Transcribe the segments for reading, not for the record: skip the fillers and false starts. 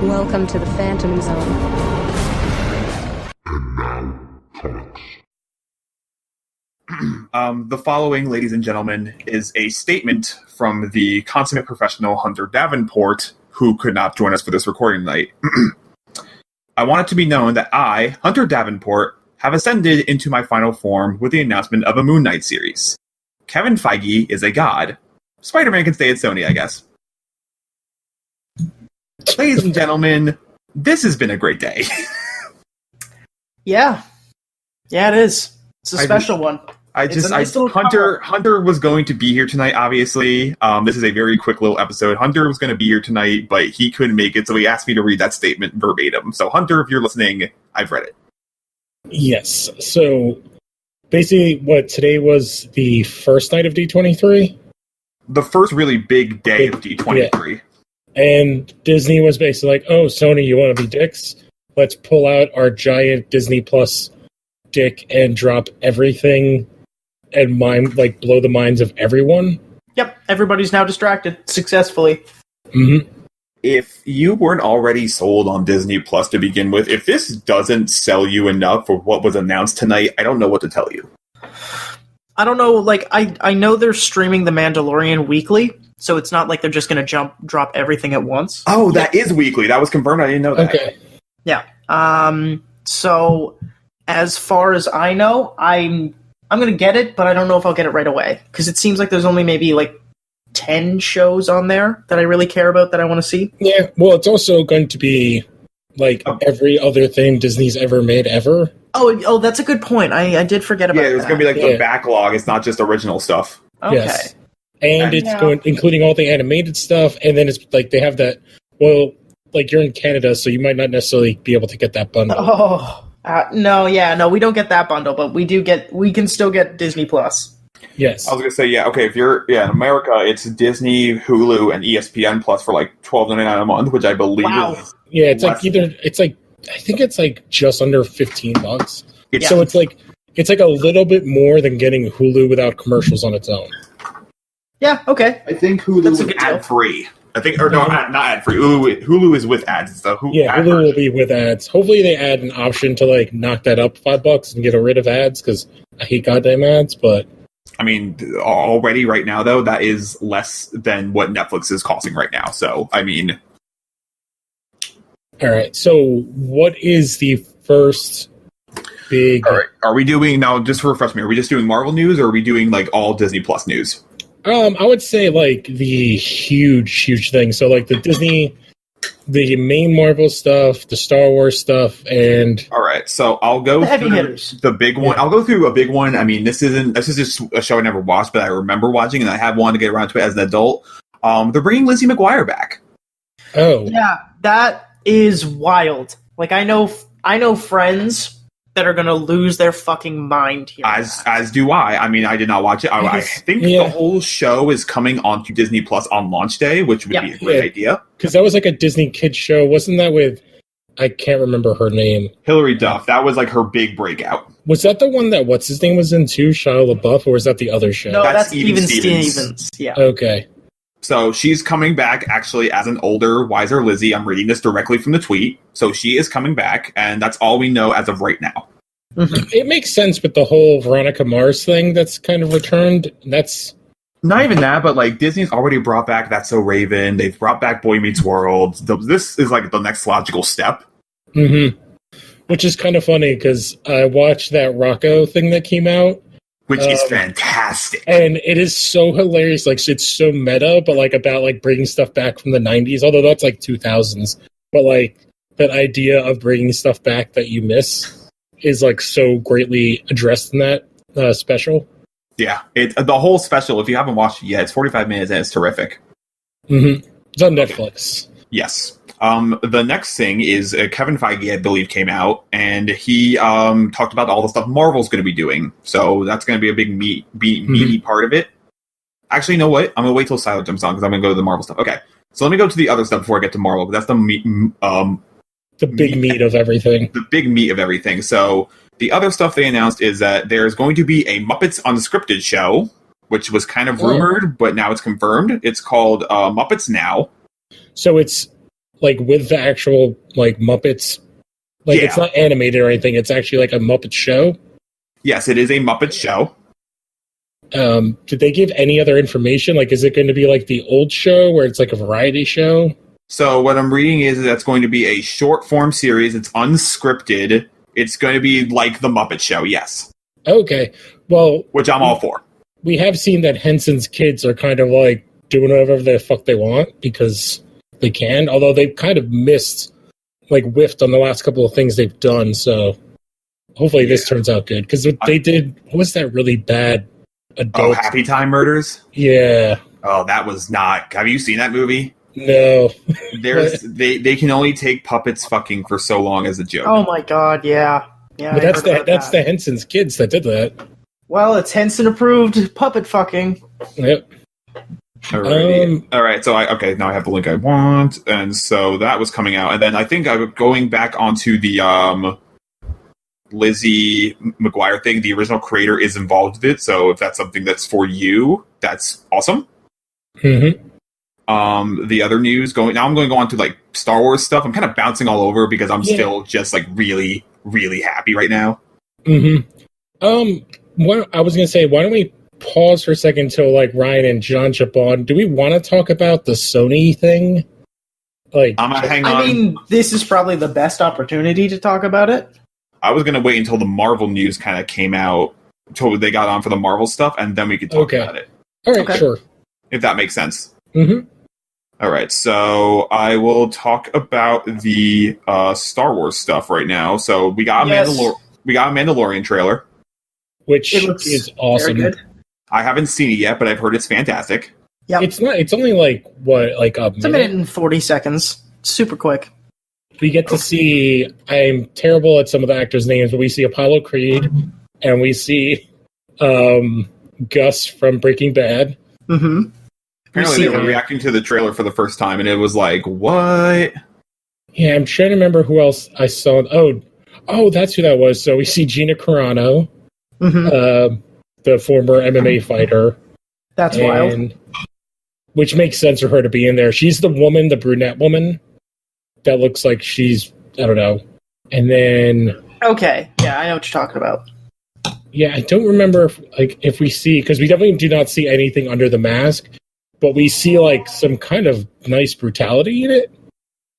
Welcome to the Phantom Zone. And now, comics. The following, ladies and gentlemen, is a statement from the consummate professional Hunter Davenport, who could not join us for this recording tonight. I want it to be known that I, Hunter Davenport, have ascended into my final form with the announcement of a Moon Knight series. Kevin Feige is a god. Spider-Man can stay at Sony, I guess. Ladies and gentlemen, this has been a great day. Yeah, it is. It's a special one. Hunter was going to be here tonight, obviously. This is a very quick little episode. Hunter was going to be here tonight, but he couldn't make it, so he asked me to read that statement verbatim. So, Hunter, if you're listening, I've read it. Yes. So, basically, today was the first night of D23? The first really big day of D23. Yeah. And Disney was basically like, oh, Sony, you want to be dicks? Let's pull out our giant Disney Plus dick and drop everything and blow the minds of everyone. Yep, everybody's now distracted successfully. Mm-hmm. If you weren't already sold on Disney Plus to begin with, if this doesn't sell you enough for what was announced tonight, I don't know what to tell you. I don't know, I know they're streaming The Mandalorian weekly, so it's not like they're just going to drop everything at once. Oh, that is weekly. That was confirmed. I didn't know that. Okay. Yeah. So, as far as I know, I'm going to get it, but I don't know if I'll get it right away. Because it seems like there's only maybe, 10 shows on there that I really care about that I want to see. Yeah, well, it's also going to be, every other thing Disney's ever made ever. Oh, that's a good point. I did forget about that. Yeah, there's going to be, the backlog. It's not just original stuff. Okay. Yes. And it's including all the animated stuff, and then it's they have that, you're in Canada, so you might not necessarily be able to get that bundle. Oh, no, we don't get that bundle, but we can still get Disney Plus. Yes. I was going to say, if you're, in America, it's Disney, Hulu, and ESPN Plus for $12.99 a month, which I believe is... Yeah, it's I think it's just under $15. So it's a little bit more than getting Hulu without commercials on its own. Yeah, okay. I think Hulu is ad-free. Not ad-free. Hulu is with ads. So Hulu will be with ads. Hopefully they add an option to knock that up $5 and get rid of ads, because I hate goddamn ads, but... I mean, already right now, though, that is less than what Netflix is costing right now. So, I mean... All right, so what is the first big... All right, are we doing, now, just to refresh me, are we just doing Marvel news, or are we doing, all Disney Plus news? I would say, the huge thing. So, the main Marvel stuff, the Star Wars stuff, and... All right, so I'll go through the big one. Yeah. I'll go through a big one. I mean, this is just a show I never watched, but I remember watching, and I have wanted to get around to it as an adult. They're bringing Lizzie McGuire back. Oh. Yeah, that is wild. I know friends that are going to lose their fucking mind here. As do I. I mean, I did not watch it. I think the whole show is coming onto Disney Plus on launch day, which would be a great idea. Because that was a Disney kids show. Wasn't that with... I can't remember her name. Hilary Duff. That was her big breakout. Was that the one that what's his name was in too, Shia LaBeouf, or was that the other show? No, that's Even Stevens. Yeah. Okay. So she's coming back actually as an older, wiser Lizzie. I'm reading this directly from the tweet. So she is coming back, and that's all we know as of right now. Mm-hmm. It makes sense with the whole Veronica Mars thing that's kind of returned. That's not even that, but Disney's already brought back That's So Raven. They've brought back Boy Meets World. This is the next logical step. Mm-hmm. Which is kind of funny because I watched that Rocco thing that came out. Which is fantastic. And it is so hilarious. It's so meta, but about bringing stuff back from the 90s, although that's 2000s. But that idea of bringing stuff back that you miss is so greatly addressed in that special. Yeah, the whole special, if you haven't watched it yet, it's 45 minutes and it's terrific. Mm-hmm. It's on Netflix. Yes. The next thing is Kevin Feige, I believe, came out, and he talked about all the stuff Marvel's going to be doing. So that's going to be a big meaty part of it. Actually, you know what? I'm going to wait till Silent jumps on because I'm going to go to the Marvel stuff. Okay, so let me go to the other stuff before I get to Marvel, because that's the big meat of everything. The big meat of everything. So the other stuff they announced is that there's going to be a Muppets Unscripted show, which was kind of rumored, but now it's confirmed. It's called Muppets Now. So it's like with the actual like Muppets. Like it's not animated or anything. It's actually like a Muppet show. Yes, it is a Muppet show. Did they give any other information? Like, is it going to be like the old show where it's like a variety show? So what I'm reading is that's going to be a short form series. It's unscripted. It's going to be like the Muppet Show. Yes. Okay. Well, which I'm all for. We have seen that Henson's kids are kind of like doing whatever the fuck they want because they can. Although they've kind of whiffed on the last couple of things they've done. So hopefully this turns out good because they did. What was that really bad? Adult. Oh, Happy Time Murders? Yeah. Oh, that was not. Have you seen that movie? No. They can only take puppets fucking for so long as a joke. Oh my god, yeah. Yeah. But that's the Henson's kids that did that. Well, it's Henson approved puppet fucking. Yep. Alrighty. All right, so now I have the link I want, and so that was coming out, and then I think I'm going back onto the Lizzie McGuire thing. The original creator is involved with it, so if that's something that's for you, that's awesome. Mm-hmm. The other news I'm going to go on to like Star Wars stuff. I'm kind of bouncing all over because I'm still just like really, really happy right now. Mm-hmm. What I was going to say, why don't we pause for a second until like Ryan and John jump on? Do we want to talk about the Sony thing? Like, I'm gonna hang on. I mean, this is probably the best opportunity to talk about it. I was going to wait until the Marvel news kind of came out, until they got on for the Marvel stuff, and then we could talk about it. All right, sure. If that makes sense. Mm-hmm. All right, so I will talk about the Star Wars stuff right now. So we got a Mandalorian trailer, which is awesome. Very good. I haven't seen it yet, but I've heard it's fantastic. Yeah, it's not. It's only like what, like a it's a minute and 40 seconds. Super quick. We get to see. I'm terrible at some of the actors' names, but we see Apollo Creed, and we see Gus from Breaking Bad. Mm-hmm. Apparently, they were reacting to the trailer for the first time, and it was like, what? Yeah, I'm trying to remember who else I saw. Oh, that's who that was. So we see Gina Carano, the former MMA fighter. That's wild. Which makes sense for her to be in there. She's the woman, the brunette woman, that looks like she's, I don't know. And then... Okay, yeah, I know what you're talking about. Yeah, I don't remember if we see, because we definitely do not see anything under the mask, but we see like some kind of nice brutality in it.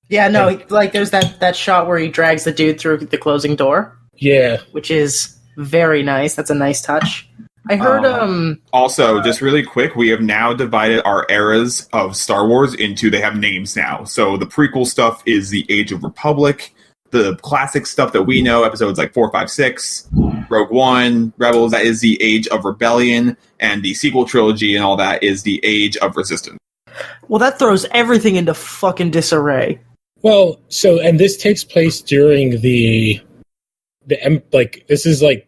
Yeah, no, like there's that shot where he drags the dude through the closing door. Yeah. Which is very nice. That's a nice touch. I heard also, just really quick, we have now divided our eras of Star Wars into, they have names now. So the prequel stuff is the Age of Republic. The classic stuff that we know, episodes like 4, 5, 6, Rogue One, Rebels, that is the Age of Rebellion, and the sequel trilogy and all that is the Age of Resistance. Well, that throws everything into fucking disarray. Well, and this takes place during this is like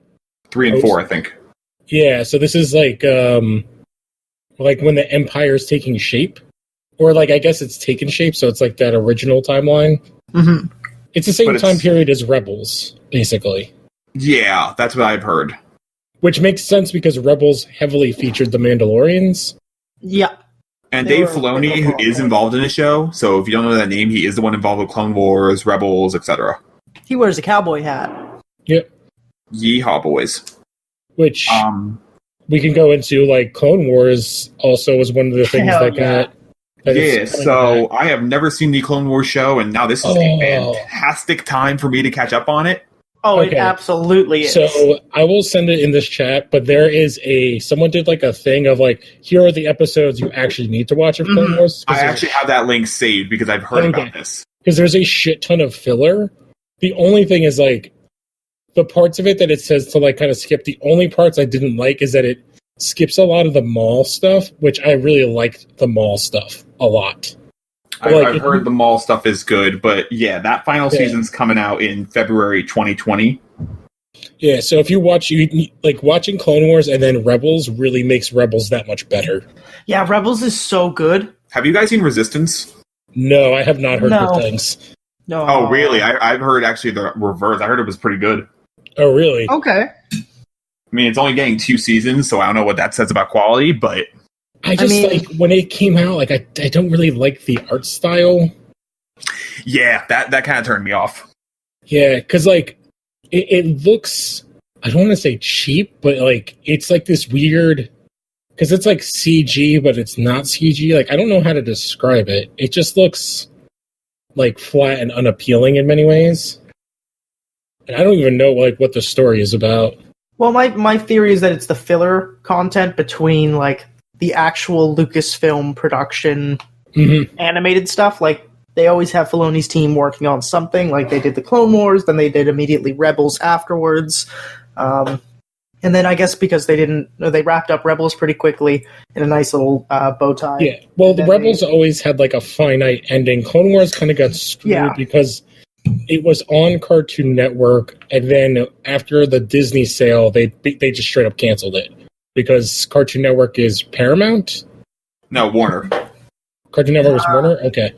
3 and 4, I think. Yeah, so this is like when the Empire is taking shape, or like I guess it's taken shape, so it's like that original timeline. Mm-hmm. It's the same time period as Rebels, basically. Yeah, that's what I've heard. Which makes sense because Rebels heavily featured the Mandalorians. Yeah. And Dave Filoni, who is involved in the show, so if you don't know that name, he is the one involved with Clone Wars, Rebels, etc. He wears a cowboy hat. Yep. Yeehaw, boys. Which we can go into, like, Clone Wars also was one of the things that got... So I have never seen the Clone Wars show, and now this is a fantastic time for me to catch up on it. Oh, okay. It absolutely is. So I will send it in this chat, but there is someone did like a thing of like, here are the episodes you actually need to watch of Clone Wars. I actually have that link saved because I've heard about this. Because there's a shit ton of filler. The only thing is like, the parts of it that it says to like kind of skip, the only parts I didn't like is that it skips a lot of the Maul stuff, which I really liked the Maul stuff a lot. I've heard the Maul stuff is good, but yeah, that final season's coming out in February 2020. Yeah, so if you watch, watching Clone Wars and then Rebels really makes Rebels that much better. Yeah, Rebels is so good. Have you guys seen Resistance? No, I have not heard good things. No. Oh, really? I've heard actually the reverse. I heard it was pretty good. Oh, really? Okay. I mean, it's only getting 2 seasons, so I don't know what that says about quality, but... I mean, like, when it came out, like, I don't really like the art style. Yeah, that kind of turned me off. Yeah, because like it looks, I don't want to say cheap, but like it's like this weird, because it's like CG, but it's not CG. Like I don't know how to describe it. It just looks like flat and unappealing in many ways. And I don't even know like what the story is about. Well, my theory is that it's the filler content between like the actual Lucasfilm production animated stuff. Like they always have Filoni's team working on something. Like they did the Clone Wars, then they did immediately Rebels afterwards. And then I guess because they wrapped up Rebels pretty quickly in a nice little bow tie. Yeah, well, the Rebels always had like a finite ending. Clone Wars kind of got screwed because it was on Cartoon Network, and then after the Disney sale, they just straight up canceled it because Cartoon Network is Paramount. No, Warner. Cartoon Network was Warner. Okay.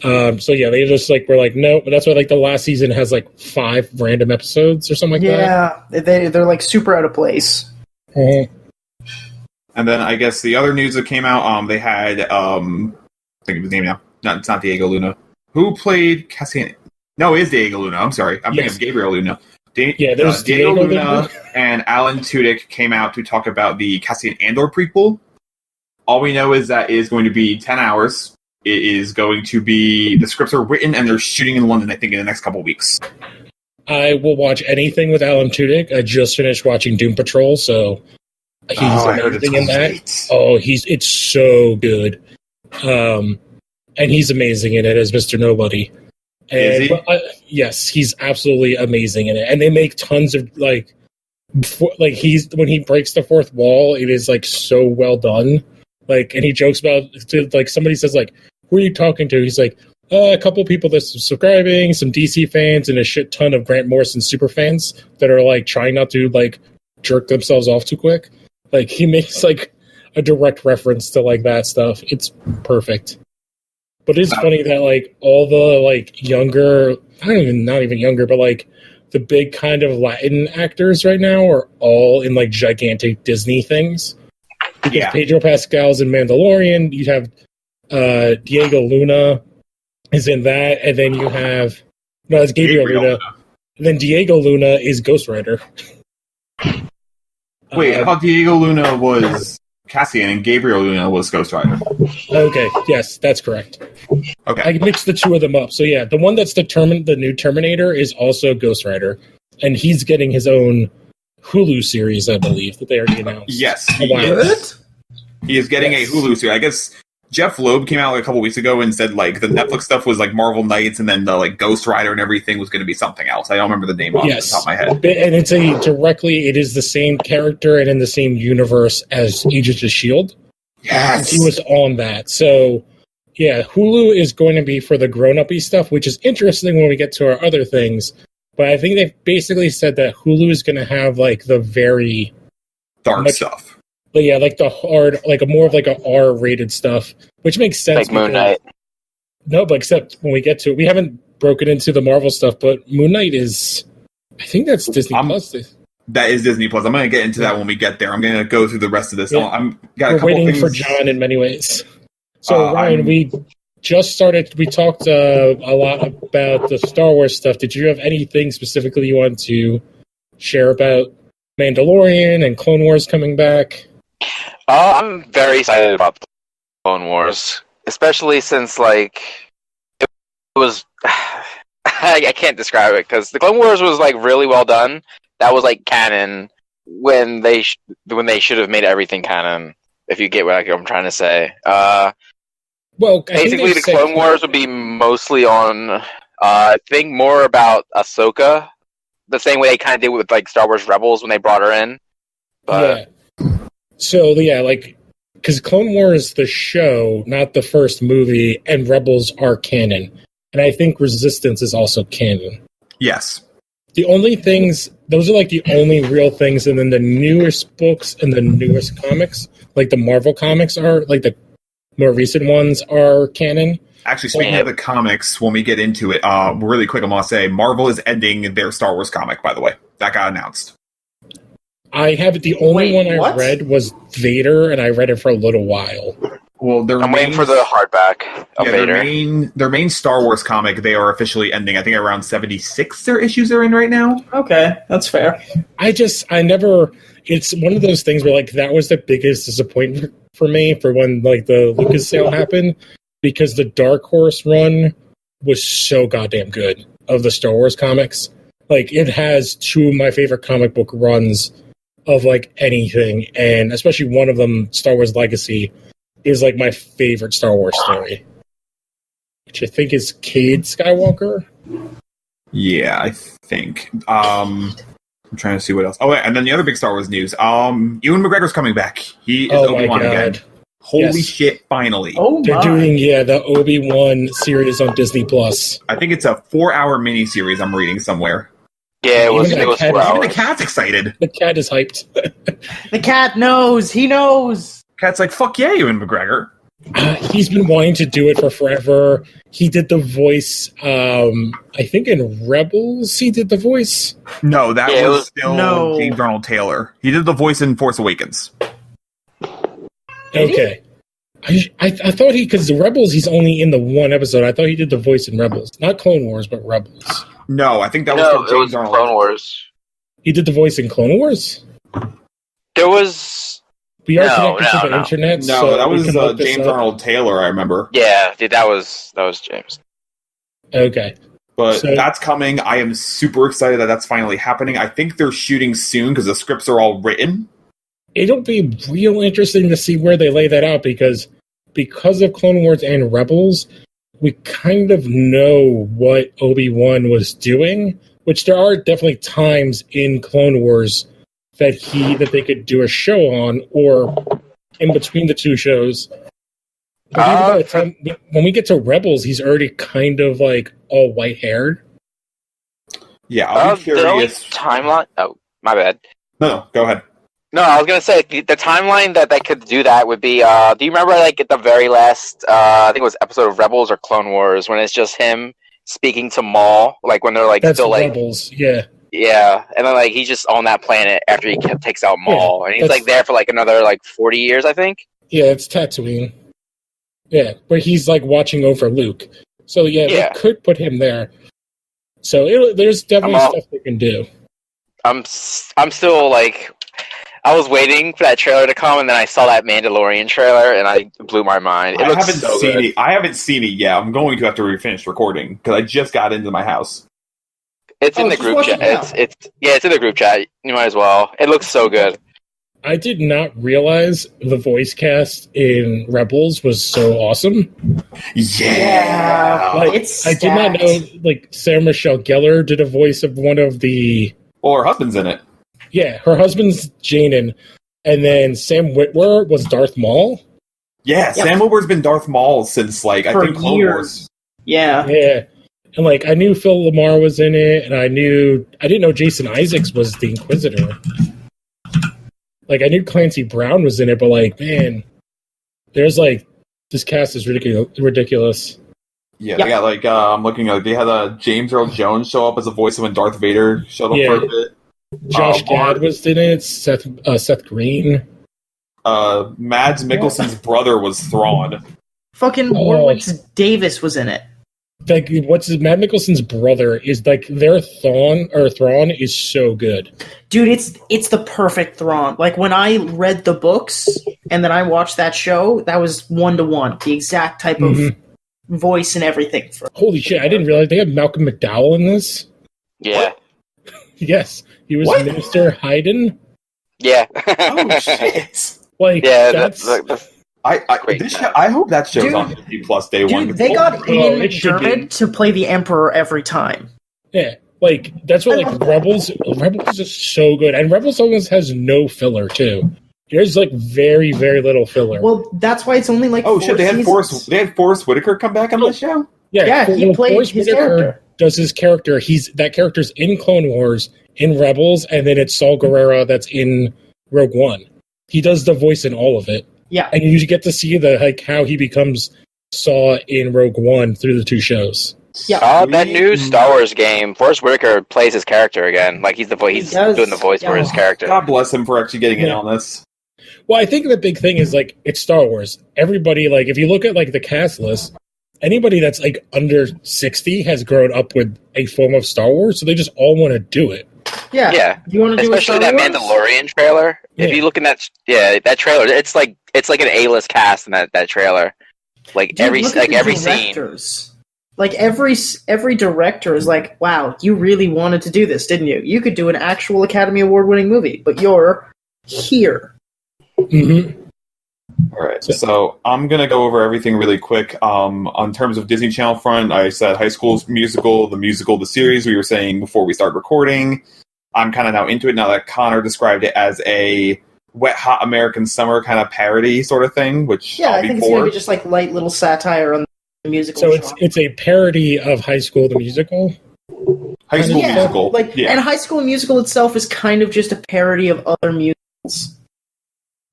So yeah, they just like were like no, but that's why like the last season has like 5 random episodes or something like that. Yeah, they're like super out of place. And then I guess the other news that came out, they had think of his name now. No, it's not Diego Luna. Who played Cassian? No, it is Diego Luna. I'm sorry. I'm thinking of Gabriel Luna. There's Diego Luna and Alan Tudyk came out to talk about the Cassian Andor prequel. All we know is that it is going to be 10 hours. It is going to be, the scripts are written and they're shooting in London, I think, in the next couple of weeks. I will watch anything with Alan Tudyk. I just finished watching Doom Patrol, so he's amazing in that. Great. Oh, it's so good. And he's amazing in it as Mr. Nobody. And, is he? Yes, he's absolutely amazing in it. And they make tons of when he breaks the fourth wall, it is like so well done. Like, and he jokes about, like, somebody says, like, who are you talking to? He's like, a couple people that's subscribing, some DC fans, and a shit ton of Grant Morrison super fans that are, like, trying not to, like, jerk themselves off too quick. Like, he makes, like, a direct reference to, like, that stuff. It's perfect. But it's funny that, like, all the, like, younger, not even younger, but, like, the big kind of Latin actors right now are all in, like, gigantic Disney things. Because Pedro Pascal's in Mandalorian, you have Diego Luna is in that, and then you have it's Gabriel Luna. And then Diego Luna is Ghost Rider. Wait, I thought Diego Luna was Cassian and Gabriel Luna was Ghost Rider. Okay, yes, that's correct. Okay, I mixed the two of them up. So yeah, the one that's determined the new Terminator is also Ghost Rider, and he's getting his own Hulu series, I believe, that they already announced. Yes, he is getting a Hulu series. I guess Jeff Loeb came out like a couple weeks ago and said like the Netflix stuff was like Marvel Knights, and then the like Ghost Rider and everything was going to be something else. I don't remember the name off the top of my head. And it's it is the same character and in the same universe as Agents of S.H.I.E.L.D. Yes, he was on that. So yeah, Hulu is going to be for the grown-up-y stuff, which is interesting when we get to our other things. But I think they've basically said that Hulu is going to have like the very dark stuff. But yeah, like the hard, like a more of like a R-rated stuff, which makes sense. Like Moon Knight. No, but except when we get to it, we haven't broken into the Marvel stuff, but Moon Knight is, I think that's Disney Plus. That is Disney Plus. I'm going to get into that when we get there. I'm going to go through the rest of this. Yeah. We're waiting for John in many ways. So Ryan, we just started. We talked a lot about the Star Wars stuff. Did you have anything specifically you want to share about Mandalorian and Clone Wars coming back? I'm very excited about the Clone Wars, especially since like it was. I can't describe it because the Clone Wars was like really well done. That was like canon when they should have made everything canon. If you get what I'm trying to say. Well, basically, the Clone Wars would be mostly on. I think more about Ahsoka, the same way they kind of did with like Star Wars Rebels when they brought her in. But, yeah. So yeah, like because Clone Wars the show, not the first movie, and Rebels are canon, and I think Resistance is also canon. Yes. The only things, those are like the only real things, and then the newest books and the newest comics, like the Marvel comics are, like the more recent ones are canon. Actually, speaking of the comics, when we get into it, really quick, I'm going to say Marvel is ending their Star Wars comic, by the way. That got announced. I have the only one I read was Vader, and I read it for a little while. Well, I'm waiting for the hardback of Vader. Their main Star Wars comic, they are officially ending. I think around 76 their issues they're in right now. Okay, that's fair. I never. It's one of those things where like that was the biggest disappointment for me for when like the Lucas sale happened, because the Dark Horse run was so goddamn good of the Star Wars comics. Like it has two of my favorite comic book runs of like anything, and especially one of them, Star Wars Legacy, is like my favorite Star Wars story, which I think is Cade Skywalker. Yeah, I think. I'm trying to see what else. Oh, wait, and then the other big Star Wars news. Ewan McGregor's coming back. He is Obi-Wan again. Holy shit! Finally, they're doing the Obi-Wan series on Disney Plus. I think it's a 4-hour miniseries. I'm reading somewhere. Yeah, it was 4 hours. Even the cat's excited. The cat is hyped. The cat knows. He knows. Cat's like, fuck yeah, Ewan McGregor. He's been wanting to do it for forever. He did the voice, I think in Rebels he did the voice. No, that was still James Arnold Taylor. He did the voice in Force Awakens. Okay. I thought because the Rebels, he's only in the one episode. I thought he did the voice in Rebels. Not Clone Wars, but Rebels. No, I think that was still James Arnold. Clone Wars. He did the voice in Clone Wars? There was... We are connected to the internet. No, so that was James Arnold Taylor, I remember. Yeah, dude, that was James. Okay. But that's coming. I am super excited that that's finally happening. I think they're shooting soon because the scripts are all written. It'll be real interesting to see where they lay that out because of Clone Wars and Rebels, we kind of know what Obi-Wan was doing, which there are definitely times in Clone Wars that they could do a show on, or in between the two shows. But even by the time when we get to Rebels, he's already kind of like all white-haired. Yeah, I'll be curious. Timeline? Oh, my bad. No, go ahead. No, I was gonna say the timeline that they could do that would be. Do you remember like at the very last? I think it was episode of Rebels or Clone Wars when it's just him speaking to Maul, like when they're like That's still like Rebels, yeah. Yeah, and then like he's just on that planet after he takes out Maul, and he's like there for like another like 40 years, I think. Yeah, it's Tatooine. Yeah, but he's like watching over Luke. So they could put him there. So there's definitely stuff they can do. I'm still like, I was waiting for that trailer to come, and then I saw that Mandalorian trailer, and I blew my mind. I haven't seen it yet. I'm going to have to finish recording because I just got into my house. It's in the group chat. It's in the group chat. You might as well. It looks so good. I did not realize the voice cast in Rebels was so awesome. Yeah, I did not know. Like Sarah Michelle Gellar did a voice of one of the. Well, her husband's in it. Yeah, her husband's Janin, and then Sam Witwer was Darth Maul. Yeah, Sam Witwer's been Darth Maul since I think Clone Wars. Yeah. And I knew Phil Lamar was in it, and I didn't know Jason Isaacs was the Inquisitor. I knew Clancy Brown was in it, but man, there's this cast is ridiculous. Yeah, they got I'm looking at they had James Earl Jones show up as a voice when Darth Vader showed up for a bit. Josh Gad was in it. Seth Green. Mads Mikkelsen's brother was Thrawn. Fucking Warwick Davis was in it. Matt Mikkelsen's brother is their Thrawn is so good. Dude, it's the perfect Thrawn. When I read the books and then I watched that show, that was 1-to-1, the exact type of voice and everything. Holy shit, I didn't realize they had Malcolm McDowell in this. Yeah. Yes, he was Minister Hayden. Yeah. Oh shit. That's I hope that show's on Disney Plus day one. They got Ian McDermott to play the Emperor every time. Yeah, that's what Rebels is so good, and Rebels almost has no filler too. There's very very little filler. Well, that's why it's only they had Forrest Whitaker come back on the show. Yeah, he played his character. Does his character? That character's in Clone Wars, in Rebels, and then it's Saul Guerrero that's in Rogue One. He does the voice in all of it. Yeah, and you get to see how he becomes Saw in Rogue One through the two shows. Yeah, that new Star Wars game, Forrest Whitaker plays his character again. He's the voice. He's doing the voice for his character. God bless him for actually getting in on this. Well, I think the big thing is like it's Star Wars. Everybody, like, if you look at like the cast list, anybody that's like under 60 has grown up with a form of Star Wars, so they just all want to do it. Yeah. Yeah. You want to do Especially that Mandalorian trailer. If Yeah. you look in that trailer, it's like an A-list cast in that trailer. Like Dude, every look at the every scene. directors. Like every director is like, wow, you really wanted to do this, didn't you? You could do an actual Academy Award winning movie, but you're here. Mm-hmm. All right, so I'm gonna go over everything really quick. On terms of Disney Channel front, I said High School Musical, the series we were saying before we started recording. I'm kind of now into it now that Connor described it as a Wet Hot American Summer kind of parody sort of thing, which Yeah, I'll I be think it's for. gonna be just like light little satire on the musical. So genre. it's a parody of High School the Musical. High School yeah, Musical, like, yeah. and High School Musical itself is kind of just a parody of other musicals.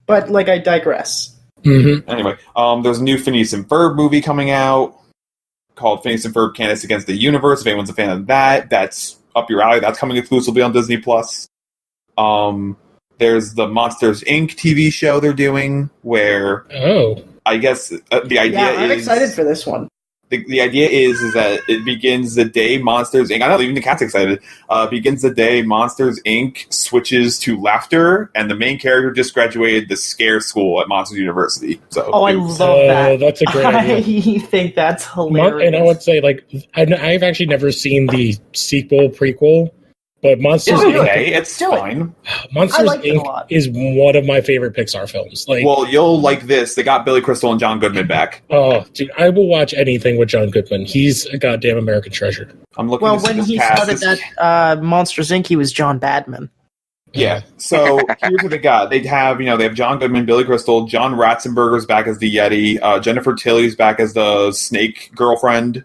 But like, I digress. Mm-hmm. Anyway, there's a new Phineas and Ferb movie coming out called Phineas and Ferb Candace Against the Universe. If anyone's a fan of that, that's up your alley. That's coming exclusively on Disney Plus. There's the Monsters Inc. TV show they're doing, where I guess the idea Yeah, I'm is excited for this one. the idea is that it begins the day Monsters Inc. I don't know, even the cat's excited. Begins the day Monsters Inc. switches to laughter, and the main character just graduated the scare school at Monsters University. So, Oh, I love that. That's a great idea. I think that's hilarious. And I would say, like, I've actually never seen the sequel prequel, but Monsters it's Inc. okay, it's Do it. fine. Monsters I liked it a Inc. lot. is one of my favorite Pixar films. Like, Well, you'll like this. They got Billy Crystal and John Goodman back. oh, dude, I will watch anything with John Goodman. He's a goddamn American treasure. I'm looking Well, to see when this he cast. started This- that Monsters Inc., he was John Badman. Yeah. So here's what they got. They have John Goodman, Billy Crystal, John Ratzenberger's back as the Yeti, Jennifer Tilly's back as the snake girlfriend.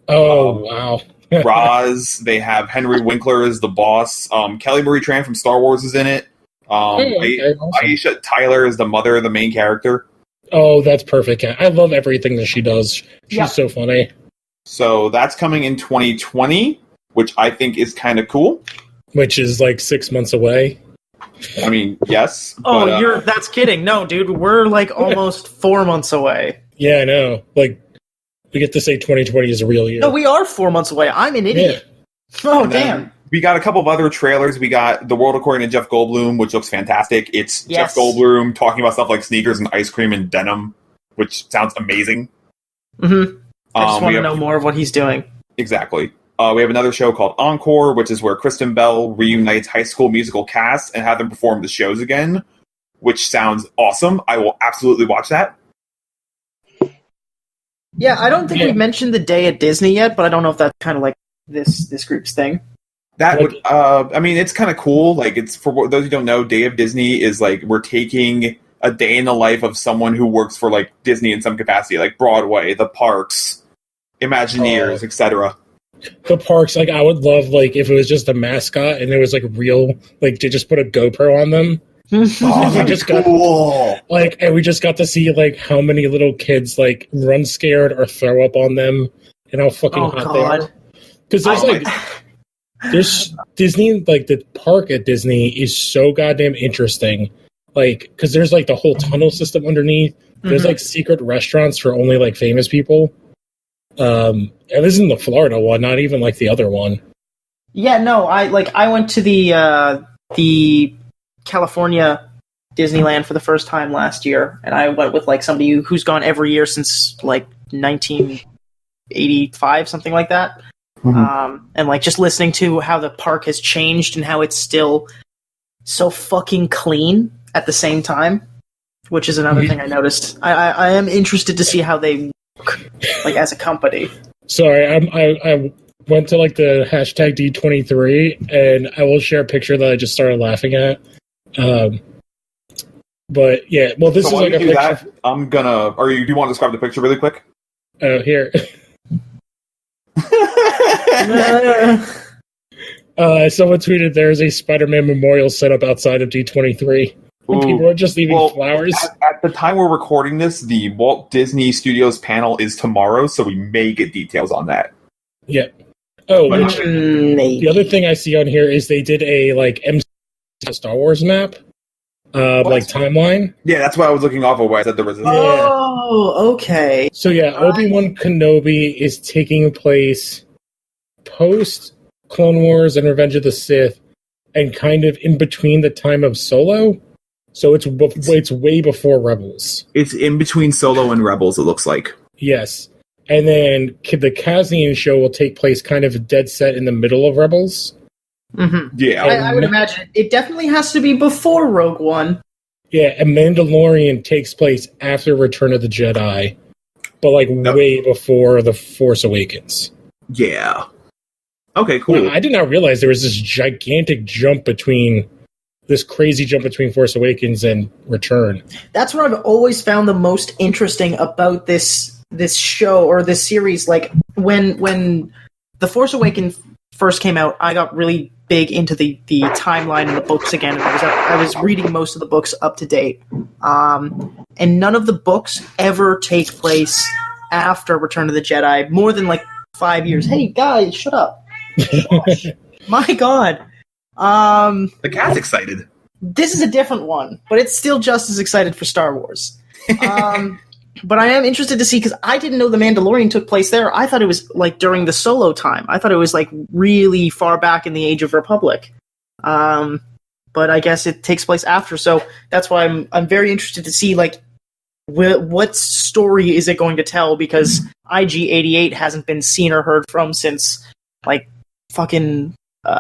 Oh, wow. Roz. They have Henry Winkler as the boss. Kelly Marie Tran from Star Wars is in it. Okay, awesome. Aisha Tyler is the mother, the main character. Oh, that's perfect. I love everything that she does. She's Yeah. so funny. So that's coming in 2020, which I think is kind of cool. Which is like 6 months away. I mean, yes. Oh, but, that's kidding. No, dude, we're like almost 4 months away. Yeah, I know. Like, we get to say 2020 is a real year. No, we are 4 months away. I'm an idiot. Oh, And then damn. we got a couple of other trailers. We got The World According to Jeff Goldblum, which looks fantastic. It's Yes. Jeff Goldblum talking about stuff like sneakers and ice cream and denim, which sounds amazing. Mm-hmm. I just We want to have- know more of what he's doing. Exactly. We have another show called Encore, which is where Kristen Bell reunites High School Musical cast and have them perform the shows again, which sounds awesome. I will absolutely watch that. Yeah, I don't think Yeah. we've mentioned the day at Disney yet, but I don't know if that's kind of like this group's thing. That would, I mean, it's kind of cool. Like, it's for those who don't know, Day of Disney is like we're taking a day in the life of someone who works for like Disney in some capacity, like Broadway, the parks, Imagineers, etc. The parks, like, I would love, like, if it was just a mascot and there was, like, real, like, they just put a GoPro on them. Oh, We that'd just be got- cool. Like, and we just got to see, like, how many little kids, like, run scared or throw up on them and how fucking Oh, hot they God. are. Because there's, Oh, like, there's Disney, like, the park at Disney is so goddamn interesting. Like, because there's, like, the whole tunnel system underneath. There's, Mhm. like, secret restaurants for only, like, famous people. And this isn't the Florida one, not even, like, the other one. Yeah, no, I went to the California Disneyland for the first time last year, and I went with like somebody who's gone every year since like 1985, something like that. And like just listening to how the park has changed and how it's still so fucking clean at the same time, which is another thing I noticed. I am interested to see how they work, like as a company. Sorry, I went to like the hashtag D23, and I will share a picture that I just started laughing at. But yeah, well, this So is while like you a do picture. that, I'm gonna. Or you do you want to describe the picture really quick? Oh, here. Someone tweeted there is a Spider-Man memorial set up outside of D23. And people are just leaving Well, flowers. At the time we're recording this, the Walt Disney Studios panel is tomorrow, so we may get details on that. Yeah. Oh, But- which, Maybe. the other thing I see on here is they did a like MC Star Wars map. like timeline. Yeah, that's what I was looking off of where I said there was. Oh, okay. So yeah, Obi-Wan Kenobi is taking place post Clone Wars and Revenge of the Sith, and kind of in between the time of Solo. So it's way before Rebels. It's in between Solo and Rebels, it looks like. Yes. And then the Cassian show will take place kind of dead set in the middle of Rebels. Mm-hmm. Yeah. I would imagine it definitely has to be before Rogue One. Yeah, and Mandalorian takes place after Return of the Jedi, but like way before The Force Awakens. Yeah. Okay, cool. Well, I did not realize there was this crazy jump between Force Awakens and Return. That's what I've always found the most interesting about this show or this series. Like when The Force Awakens first came out, I got really big into the timeline and the books again, and I was reading most of the books up to date. And none of the books ever take place after Return of the Jedi, more than like 5 years. Hey guys, shut up! Gosh, my God. The cat's excited. This is a different one, but it's still just as excited for Star Wars. But I am interested to see, because I didn't know The Mandalorian took place there. I thought it was like during the Solo time. I thought it was like really far back in the Age of Republic. But I guess it takes place after, so that's why I'm very interested to see like what story is it going to tell, because IG-88 hasn't been seen or heard from since like fucking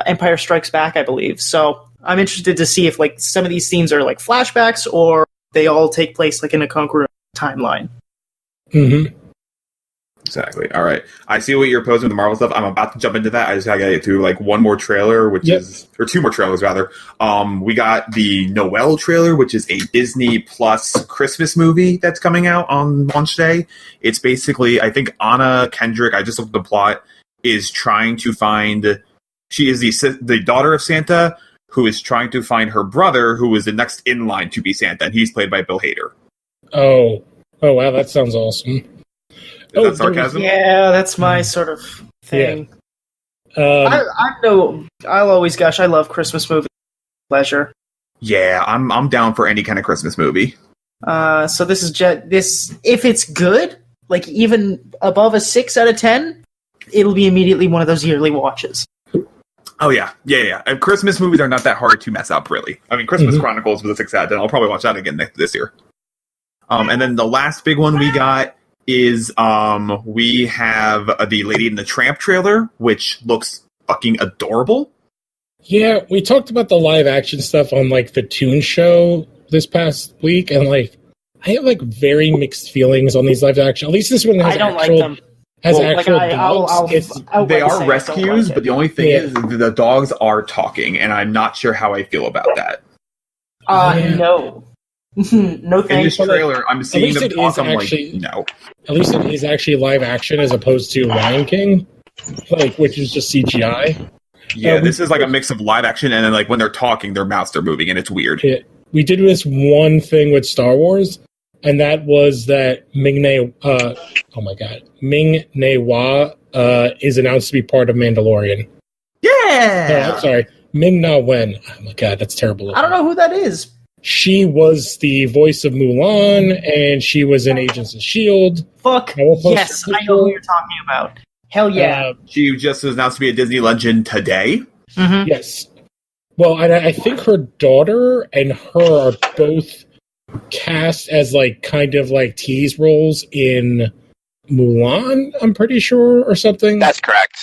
Empire Strikes Back, I believe. So I'm interested to see if like some of these scenes are like flashbacks or they all take place like in a congruent timeline. Mm-hmm. Exactly. All right. I see what you're posing with the Marvel stuff. I'm about to jump into that. I just gotta get through like one more trailer, or two more trailers rather. We got the Noel trailer, which is a Disney Plus Christmas movie that's coming out on launch day. It's basically, I think Anna Kendrick, I just looked at the plot, is trying to find. She is the daughter of Santa, who is trying to find her brother, who is the next in line to be Santa, and he's played by Bill Hader. Oh wow, that sounds awesome. Is that sarcasm? Yeah, that's my sort of thing. Yeah. I'll always gush. I love Christmas movies. Pleasure. Yeah, I'm down for any kind of Christmas movie. So this is this. If it's good, like even above a 6 out of 10, it'll be immediately one of those yearly watches. Oh yeah. And Christmas movies are not that hard to mess up, really. I mean, Christmas Chronicles was a 6 out of 10. I'll probably watch that again this year. And then the last big one we got is we have the Lady and the Tramp trailer, which looks fucking adorable. Yeah, we talked about the live action stuff on like the Toon Show this past week, and like I have like very mixed feelings on these live action. At least this one has I don't actual, like them. has actual dogs. They are rescues, but the only thing is the dogs are talking, and I'm not sure how I feel about that. No. No thanks. In this trailer, I'm seeing them talk. I'm like, no. At least it is actually live action as opposed to Lion King, like which is just CGI. Yeah, this is like a mix of live action and then like when they're talking, their mouths are moving, and it's weird. Yeah, we did this one thing with Star Wars, and that was that Ming-Na Wen is announced to be part of Mandalorian. Yeah. I'm sorry, Ming-Na Wen. Oh my god, that's terrible. I don't know who that is. She was the voice of Mulan, and she was in Agents of S.H.I.E.L.D. Fuck, yes, I know who you're talking about. Hell yeah. She just was announced to be a Disney legend today. Mm-hmm. Yes. Well, I think her daughter and her are both cast as like kind of like tease roles in Mulan, I'm pretty sure, or something. That's correct.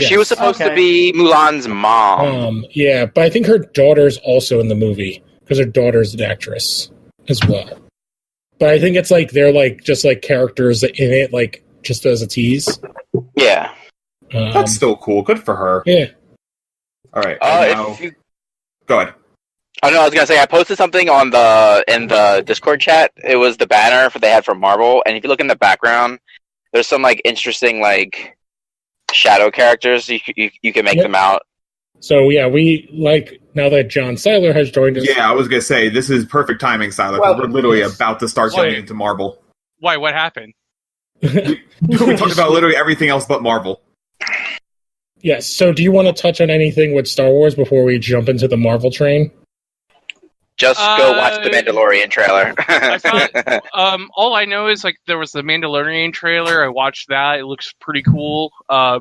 She was supposed to be Mulan's mom. Yeah, but I think her daughter's also in the movie, because her daughter's an actress as well. But I think it's like they're like just like characters in it, like just as a tease. Yeah. That's still cool. Good for her. Yeah. All right. Go ahead. Oh no, I was gonna say I posted something in the Discord chat. It was the banner they had for Marvel, and if you look in the background, there's some like interesting like shadow characters. You can make them out. So yeah, we like now that John Seiler has joined us. Yeah, I was gonna say this is perfect timing, Seiler. We're literally about to start jumping into Marvel. Why? What happened? We talked about literally everything else but Marvel. Yes. So, do you want to touch on anything with Star Wars before we jump into the Marvel train? Just go watch the Mandalorian trailer. I thought, all I know is like there was the Mandalorian trailer. I watched that. It looks pretty cool. I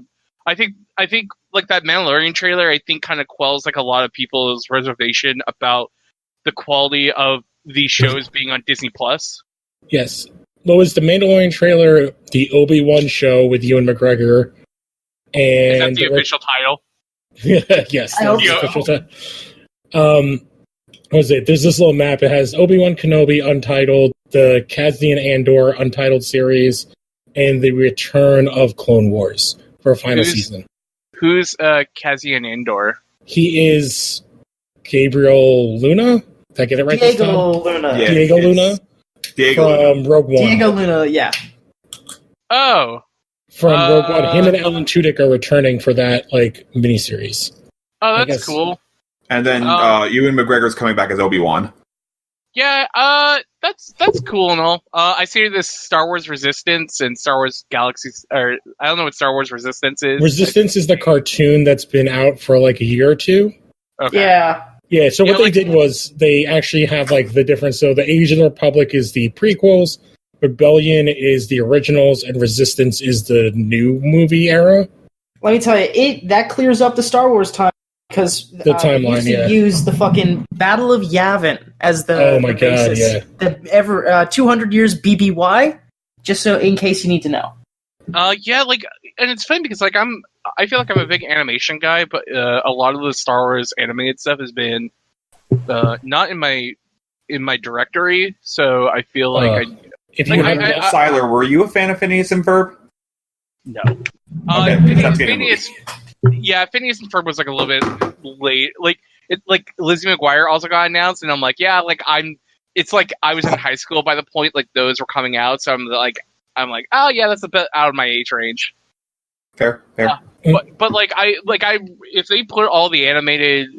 think like that Mandalorian trailer, I think kind of quells like a lot of people's reservation about the quality of these shows being on Disney Plus. Yes. What was the Mandalorian trailer, the Obi-Wan show with Ewan McGregor, and... Is that the official title? Yes, that's the official title. What was it? There's this little map. It has Obi-Wan Kenobi Untitled, the Cassian Andor Untitled series, and the return of Clone Wars for a final season. Who's Cassian Andor? He is Gabriel Luna. Did I get it right this time? Diego Luna. Yeah, Diego Luna? From Rogue One. Diego Luna, yeah. Oh. From Rogue One. Him and Alan Tudyk are returning for that miniseries. Oh, that's cool. And then Ewan McGregor's coming back as Obi-Wan. Yeah, that's cool and all. I see this Star Wars Resistance and Star Wars Galaxies, or I don't know what Star Wars Resistance is. Resistance is the cartoon that's been out for like a year or two. Okay. Yeah. Yeah, so what they did was they actually have like the difference. So the Age of the Republic is the prequels, Rebellion is the originals, and Resistance is the new movie era. Let me tell you, that clears up the Star Wars time. Because the timeline, use the fucking Battle of Yavin as the basis. The 200 years BBY, just so in case you need to know. Yeah, like, and it's funny because like I feel like I'm a big animation guy, but a lot of the Star Wars animated stuff has been not in my directory, so I feel like Siler, were you a fan of Phineas and Ferb? No. Phineas. Yeah, Phineas and Ferb was like a little bit late. Like Lizzie McGuire also got announced, and I'm like, yeah, like it's like I was in high school by the point like those were coming out, so I'm like, oh yeah, that's a bit out of my age range. Fair. But like I if they put all the animated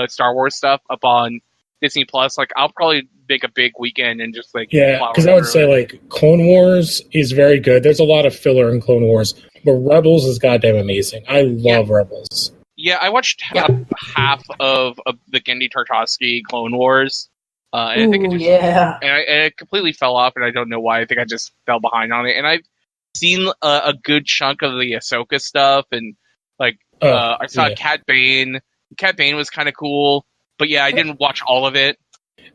Star Wars stuff up on Disney Plus, like I'll probably make a big weekend and just like because I would say like Clone Wars is very good. There's a lot of filler in Clone Wars, but Rebels is goddamn amazing. I love Rebels. Yeah, I watched half of the Gendy Tartakovsky Clone Wars. And I think it just, and it completely fell off, and I don't know why. I think I just fell behind on it. And I've seen a good chunk of the Ahsoka stuff, and like I saw Cat Bane. Cat Bane was kind of cool, but yeah, I didn't watch all of it.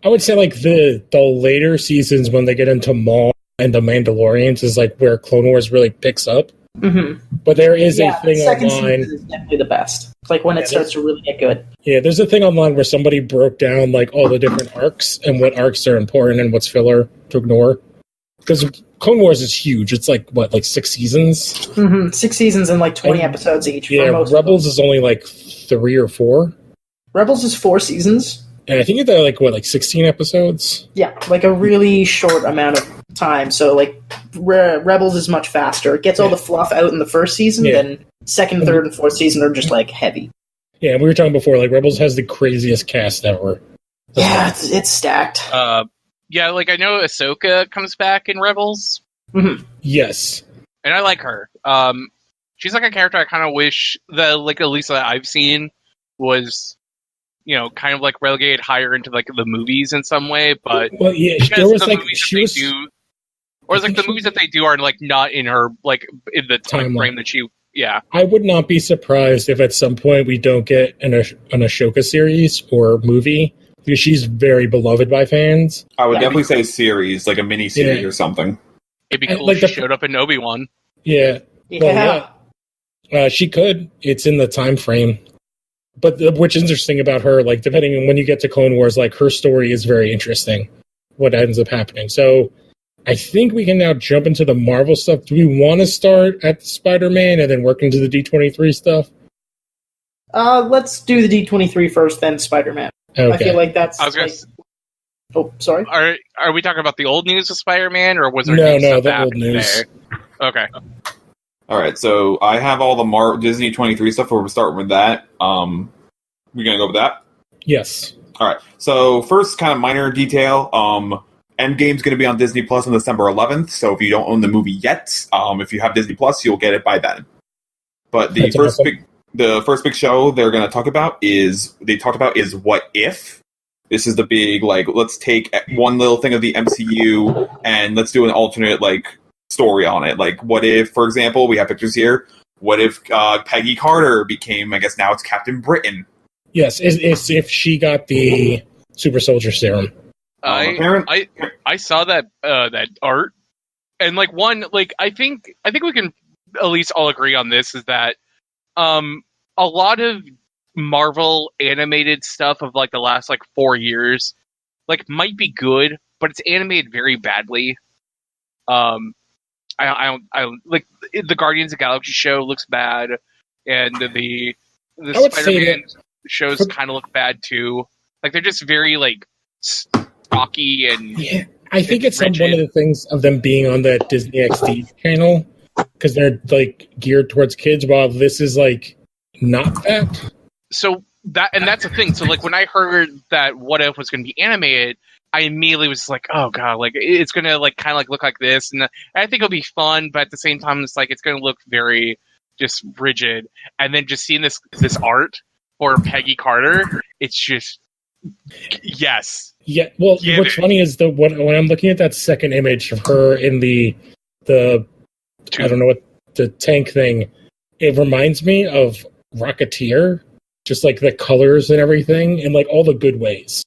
I would say like the later seasons when they get into Maul and the Mandalorians is like where Clone Wars really picks up. Mm-hmm. But there is a thing the second online. Season is definitely the best. It's like when it starts to really get good. Yeah, there's a thing online where somebody broke down like all the different arcs and what arcs are important and what's filler to ignore. Because Clone Wars is huge. It's like 6 seasons? Mm-hmm. 6 seasons and like 20 episodes each. Yeah, Rebels is only like 3 or 4. Rebels is 4 seasons. And I think they're like 16 episodes? Yeah, like a really short amount of time. So like Rebels is much faster. It gets all the fluff out in the first season, then second, third, and fourth season are just like heavy. Yeah, we were talking before, like Rebels has the craziest cast ever. Yeah, it's stacked. Yeah, like I know Ahsoka comes back in Rebels. Mm-hmm. Yes. And I like her. She's like a character I kind of wish that like at least that I've seen was, you know, kind of like relegated higher into like the movies in some way, but there was like the movies that they do are like not in her like in the time frame that she. Yeah, I would not be surprised if at some point we don't get an Ahsoka series or movie because she's very beloved by fans. I would definitely say series, like a mini series or something. It'd be cool if she showed up in Obi-Wan. Yeah, she could. It's in the time frame. But what's interesting about her, like, depending on when you get to Clone Wars, like, her story is very interesting, what ends up happening. So I think we can now jump into the Marvel stuff. Do we want to start at Spider-Man and then work into the D23 stuff? Let's do the D23 first, then Spider-Man. Okay. I feel like that's... Oh, sorry? Are we talking about the old news of Spider-Man, or was there the old news. There? Okay. All right, so I have all the Disney 23 stuff. We're starting with that. We gonna go with that? Yes. All right. So first, kind of minor detail. Endgame's going to be on Disney Plus on December 11th. So if you don't own the movie yet, if you have Disney Plus, you'll get it by then. But the first big show they're going to talk about is What If. this is the big, like, let's take one little thing of the MCU and let's do an alternate, like, story on it. Like, what if, for example, we have pictures here, what if Peggy Carter became, I guess now it's Captain Britain? Yes, it's if she got the super soldier serum. I saw that that art, and like I think we can at least all agree on this, is that a lot of Marvel animated stuff of like the last like 4 years like might be good, but it's animated very badly. I don't like the Guardians of the Galaxy show looks bad, and the Spider-Man shows kind of look bad too. Like they're just very like stocky and yeah. I think it's one of the things of them being on that Disney XD channel, because they're like geared towards kids, while this is like not that. So that's the thing. So like when I heard that What If was going to be animated, I immediately was like, oh god, like it's going to like kind of like look like this, and I think it'll be fun, but at the same time, it's like it's going to look very just rigid. And then just seeing this art for Peggy Carter, it's just yes. Yeah. Well, what's funny is when I'm looking at that second image of her in the I don't know what the tank thing, it reminds me of Rocketeer, just like the colors and everything, and like all the good ways.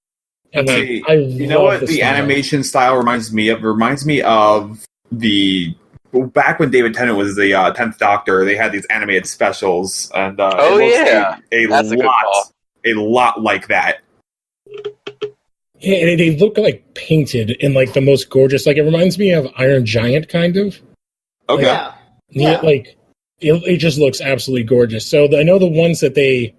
And like, you know what the animation style reminds me of? It reminds me of back when David Tennant was the 10th Doctor. They had these animated specials, and a lot like that. Yeah, they look like painted in like the most gorgeous. Like it reminds me of Iron Giant, kind of. Okay. Like, yeah. Like it just looks absolutely gorgeous. So I know the ones that they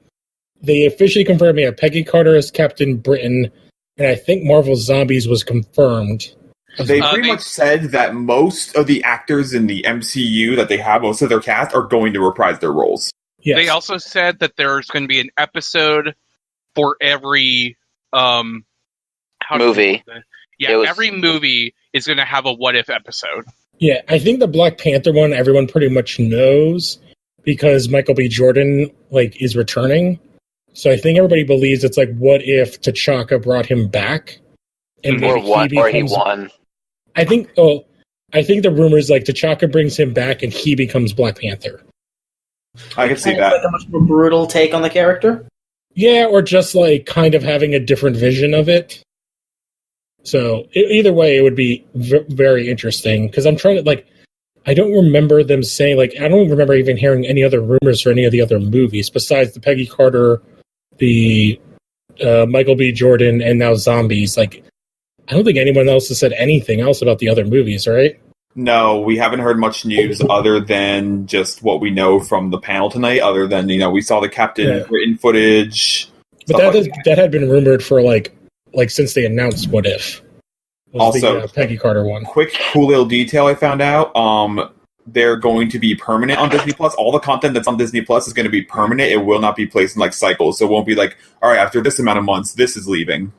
officially confirmed me are Peggy Carter as Captain Britain, and I think Marvel Zombies was confirmed. They pretty much said that most of the actors in the MCU that they have, most of their cast, are going to reprise their roles. Yes. They also said that there's going to be an episode for every movie. Every movie is going to have a What If episode. Yeah, I think the Black Panther one everyone pretty much knows because Michael B. Jordan like is returning. So I think everybody believes it's like, what if T'Chaka brought him back, and he won? I think the rumor is like T'Chaka brings him back and he becomes Black Panther. I can see that. Like a much more brutal take on the character. Yeah, or just like kind of having a different vision of it. So either way, it would be very interesting because I'm trying to like. I don't remember them saying like. I don't remember even hearing any other rumors for any of the other movies besides the Peggy Carter, the Michael B. Jordan, and now Zombies. Like, I don't think anyone else has said anything else about the other movies, right? No, we haven't heard much news other than just what we know from the panel tonight. Other than we saw the Captain Britain footage. But that had been rumored for like since they announced What If. Also, the Peggy Carter one. Quick, cool little detail I found out. They're going to be permanent on Disney Plus. All the content that's on Disney Plus is going to be permanent. It will not be placed in like cycles. So it won't be like, all right, after this amount of months, this is leaving.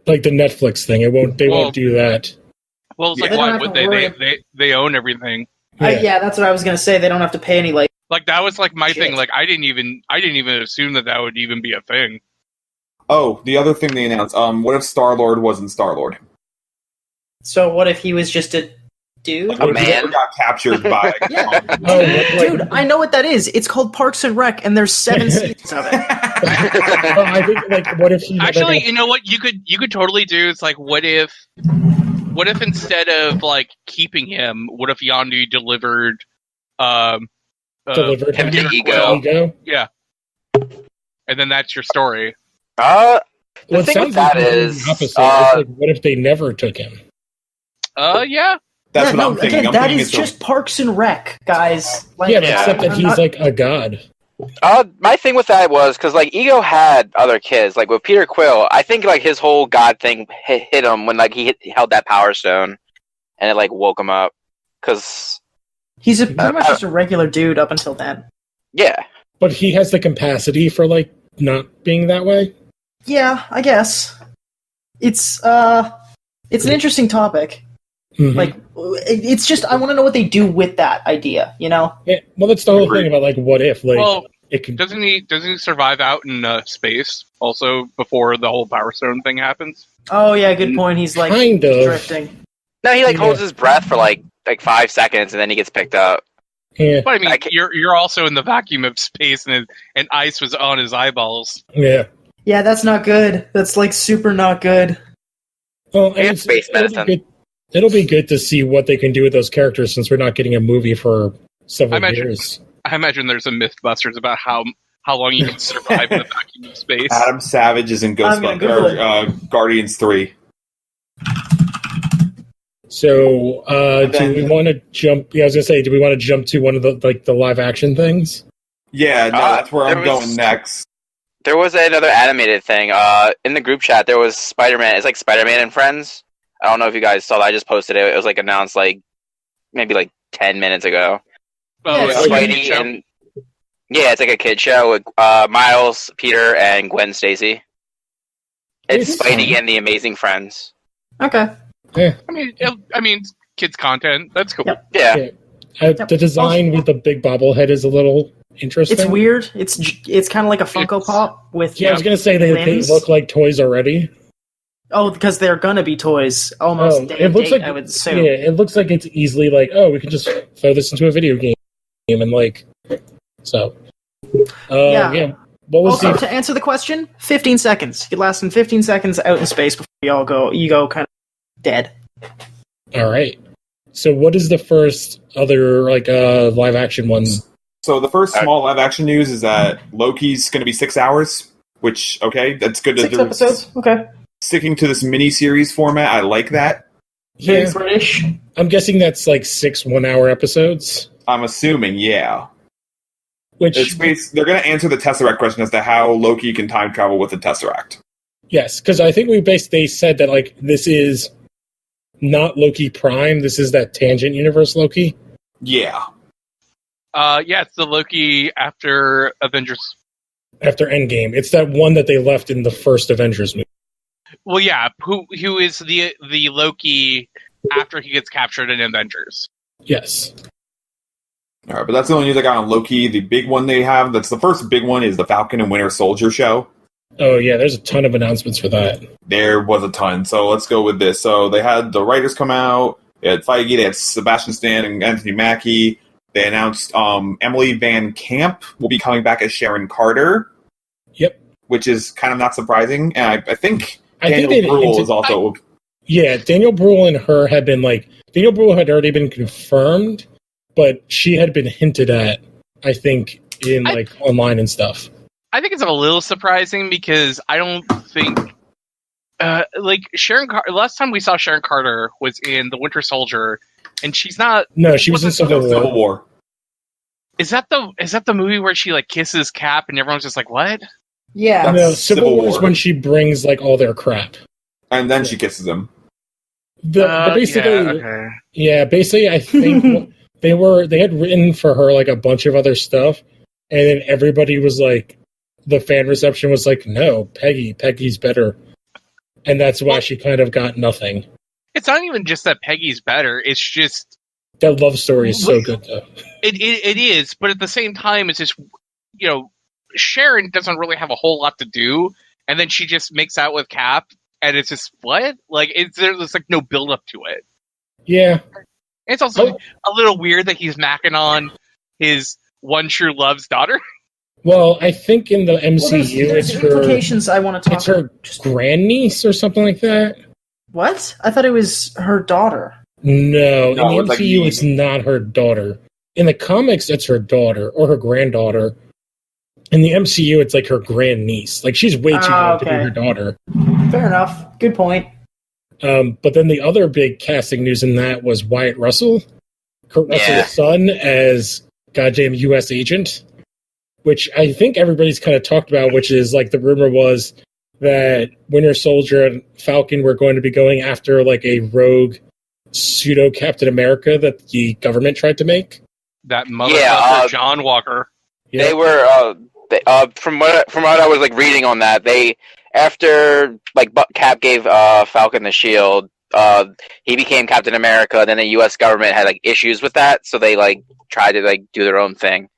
Like the Netflix thing. They won't do that. Well, it's like, why would they? They own everything. Yeah, that's what I was going to say. They don't have to pay any like that was like my thing. Like I didn't even assume that would even be a thing. Oh, the other thing they announced. What if Star-Lord wasn't Star-Lord? So what if he was just a dude? A man got captured by. Dude, I know what that is. It's called Parks and Rec, and there's 7 seasons of it. I think like what if he actually, you know what you could totally do? It's like what if instead of like keeping him, what if Yondu delivered him to Ego? Yeah, and then that's your story. The thing with that is, it's like, what if they never took him? Yeah. That's what I'm thinking. Again, that is just Parks and Rec, guys. Like, except that he's like a god. My thing with that was because like Ego had other kids, like with Peter Quill. I think like his whole god thing hit him when like he held that Power Stone, and it like woke him up. Because he's pretty much just a regular dude up until then. Yeah, but he has the capacity for like not being that way. Yeah, I guess it's an interesting topic. Mm-hmm. Like, it's just I want to know what they do with that idea. Yeah. Well, that's the whole thing about like what if. Like, it can. Doesn't he survive out in space also before the whole Power Stone thing happens? Oh yeah, good point. He's like Kind of. drifting. No, he like Yeah. holds his breath for like 5 seconds and then he gets picked up. Yeah, But I mean, I ca- you're also in the vacuum of space, and ice was on his eyeballs. yeah. Yeah, that's not good. That's like super not good. Well, and And space medicine. It'll be good to see what they can do with those characters since we're not getting a movie for several years. I imagine there's a MythBusters about how long you can survive in the vacuum of space. Adam Savage is in I'm gonna Google Guardians 3. So, do we want to jump? Yeah, I was gonna say, do we want to jump to one of the live action things? Yeah, no, that's where there I'm was- going next. There was another animated thing. In the group chat, there was Spider-Man. It's like Spider-Man and Friends. I don't know if you guys saw that. I just posted it. It was like announced like maybe like 10 minutes ago. Oh, Yeah, it's it's like a Spidey show. and it's like a kid show with Miles, Peter, and Gwen Stacy. It's It's Spidey fun. and the Amazing Friends. Okay. I mean, kids content. That's cool. Yep. Yeah. The design with the big bobblehead is a little interesting. It's weird. It's kind of like a Funko It's- Pop with. Yeah, I was gonna say they limbs. look like toys already. Oh, because they're gonna be toys almost. Oh, day it and looks date, like I would assume. Yeah, it looks like it's easily like, oh, we can just throw this into a video game and like so. Yeah. Yeah. What was Also, the to answer the question, 15 seconds. You last in 15 seconds out in space before you go kind of dead. all right? So, what is the first other like live action ones? So the first small live action news is that Loki's going to be 6 hours, which, okay, that's good. 6 episodes. Okay. Sticking to this mini-series format, I like that. Very Yeah, British. I'm guessing that's like 6 1-hour episodes. I'm assuming, yeah. Which They're going to answer the Tesseract question as to how Loki can time travel with the Tesseract. yes, because I think they said that like this is not Loki Prime. This is that tangent universe Loki. Yeah. Yeah, it's the Loki after Avengers. After Endgame, it's that one that they left in the first Avengers movie. Well, yeah, who is the Loki after he gets captured in Avengers? Yes. All right, but that's the only news I got on Loki. The big one they have, that's the first big one, is the Falcon and Winter Soldier show. Oh yeah, there's a ton of announcements for that. There was a ton, so let's go with this. So they had the writers come out. They had Feige, they had Sebastian Stan and Anthony Mackie. They announced Emily Van Camp will be coming back as Sharon Carter. Yep. Which is kind of not surprising. And I think I think Daniel they Bruhl hinted- is also... Yeah, Daniel Bruhl and her had been like Daniel Bruhl had already been confirmed, but she had been hinted at. I think in like online and stuff. I think it's a little surprising because I don't think like last time we saw Sharon Carter was in The Winter Soldier, and she's not. No, she was in Civil War. Civil War. Is that the movie where she like kisses Cap and everyone's just like, what? Yeah. That's No, Civil Civil War is War. when she brings like all their crap. And then she kisses him. Basically, yeah, okay. basically, I think they had written for her like a bunch of other stuff, and then everybody was like, the fan reception was like, no, Peggy's better, and that's why she kind of got nothing. It's not even just that Peggy's better. It's just That love story is so good though. it is, but at the same time, it's just Sharon doesn't really have a whole lot to do, and then she just makes out with Cap, and it's just what? Like there's like no build up to it. Yeah, It's also a little weird that he's macking on his one true love's daughter. well, I think in the MCU Well, there's it's her implications I want to talk it's her grandniece or something like that. What? I thought it was her daughter. No, No, in it's the like MCU, Eve. it's not her daughter. In the comics, it's her daughter or her granddaughter. In the MCU, it's like her grandniece. Like she's way too young to be okay. her daughter. Fair enough. Good point. But then the other big casting news in that was Wyatt Russell, Kurt Russell's Yeah. son, as goddamn U.S. agent, which I think everybody's kind of talked about. Which is like the rumor was that Winter Soldier and Falcon were going to be going after like a rogue pseudo Captain America that the government tried to make. That motherfucker, John Walker. They were from what I was like reading on that, they after like Cap gave Falcon the shield, he became Captain America. Then the U.S. government had like issues with that, so they like tried to like do their own thing.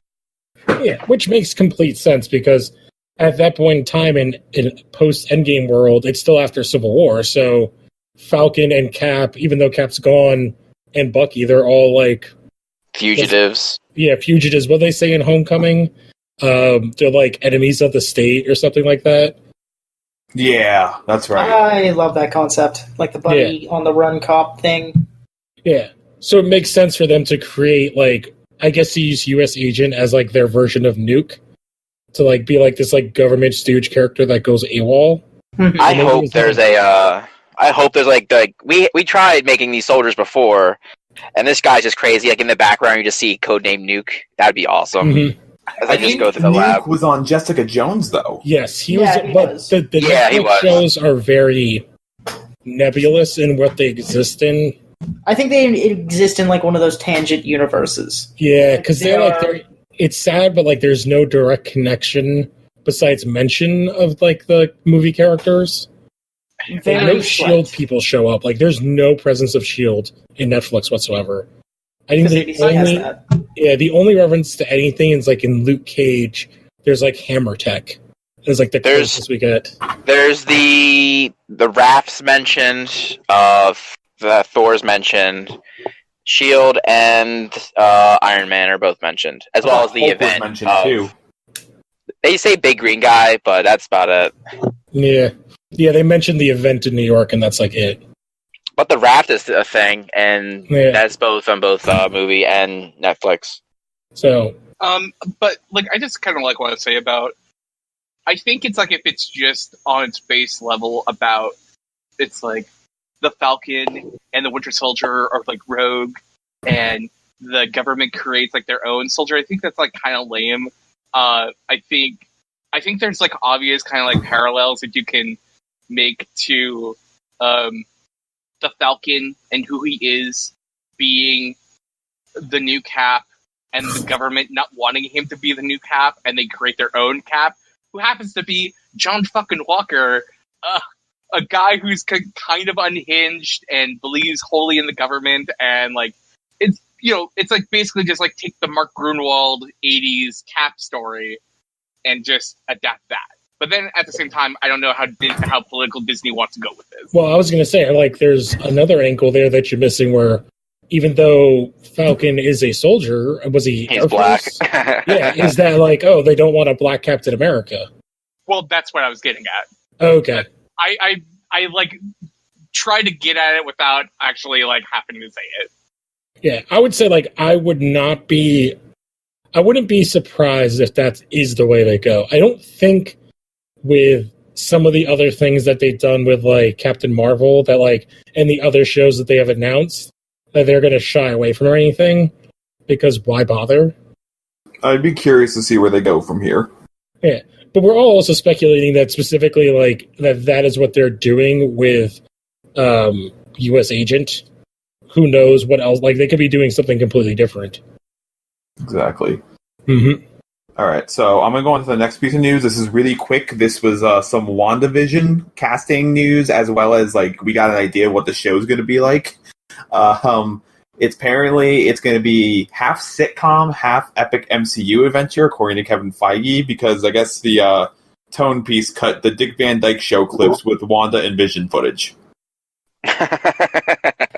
Yeah, which makes complete sense because at that point in time in post-Endgame world, it's still after Civil War, so Falcon and Cap, even though Cap's gone, and Bucky, they're all like... Fugitives. Yeah, fugitives. What they say in Homecoming? They're like enemies of the state or something like that. Yeah, that's right. I love that concept. Like the buddy on the run cop thing. Yeah. So it makes sense for them to create, like, I guess to use U.S. Agent as, like, their version of Nuke. To, like, be, like, this, like, government stooge character that goes AWOL. I hope there's we tried making these soldiers before, and this guy's just crazy. Like, in the background, you just see codename Nuke. That'd be awesome. Mm-hmm. As I just go through the lab. Nuke was on Jessica Jones, though. Yes, he was. The Netflix shows are very nebulous in what they exist in. I think they exist in like one of those tangent universes. Yeah, because it's sad, but like there's no direct connection besides mention of like the movie characters. No Shield people show up. Like there's no presence of Shield in Netflix whatsoever. I think the only reference to anything is like in Luke Cage. There's like Hammer Tech. There's like the closest we get. There's the rafts mentioned. The Thor's mentioned. Shield and Iron Man are both mentioned, as well as the Hulk event. Was mentioned too. They say Big Green Guy, but that's about it. Yeah, they mentioned the event in New York, and that's like it. But the raft is a thing, and that's both on both movie and Netflix. So, but like, I just kind of like want to say about. I think it's like if it's just on its base level about, it's like the Falcon and the Winter Soldier are like rogue, and the government creates like their own soldier. I think that's like kind of lame. I think there's like obvious kind of like parallels that you can make to the Falcon and who he is being the new Cap, and the government not wanting him to be the new Cap, and they create their own Cap, who happens to be John fucking Walker, a guy who's kind of unhinged and believes wholly in the government, and like it's like basically just like take the Mark Grunwald 80s Cap story and just adapt that. But then at the same time, I don't know how political Disney wants to go with this. Well, I was going to say, like, there's another angle there that you're missing where even though Falcon is a soldier, he's black. Yeah, is that like, oh, they don't want a black Captain America? Well, that's what I was getting at. Okay. I like try to get at it without actually like having to say it. Yeah, I would say like I wouldn't be surprised if that is the way they go. I don't think with some of the other things that they've done with like Captain Marvel that like and the other shows that they have announced that they're going to shy away from or anything, because why bother? I'd be curious to see where they go from here. Yeah, but we're all also speculating that specifically like that is what they're doing with U.S. Agent. Who knows what else? Like they could be doing something completely different. Exactly. Mm-hmm. All right, so I'm going to go on to the next piece of news. This is really quick. This was some WandaVision casting news, as well as like we got an idea of what the show's going to be like. It's going to be half sitcom, half epic MCU adventure, according to Kevin Feige, because I guess the tone piece cut the Dick Van Dyke Show clips with Wanda and Vision footage.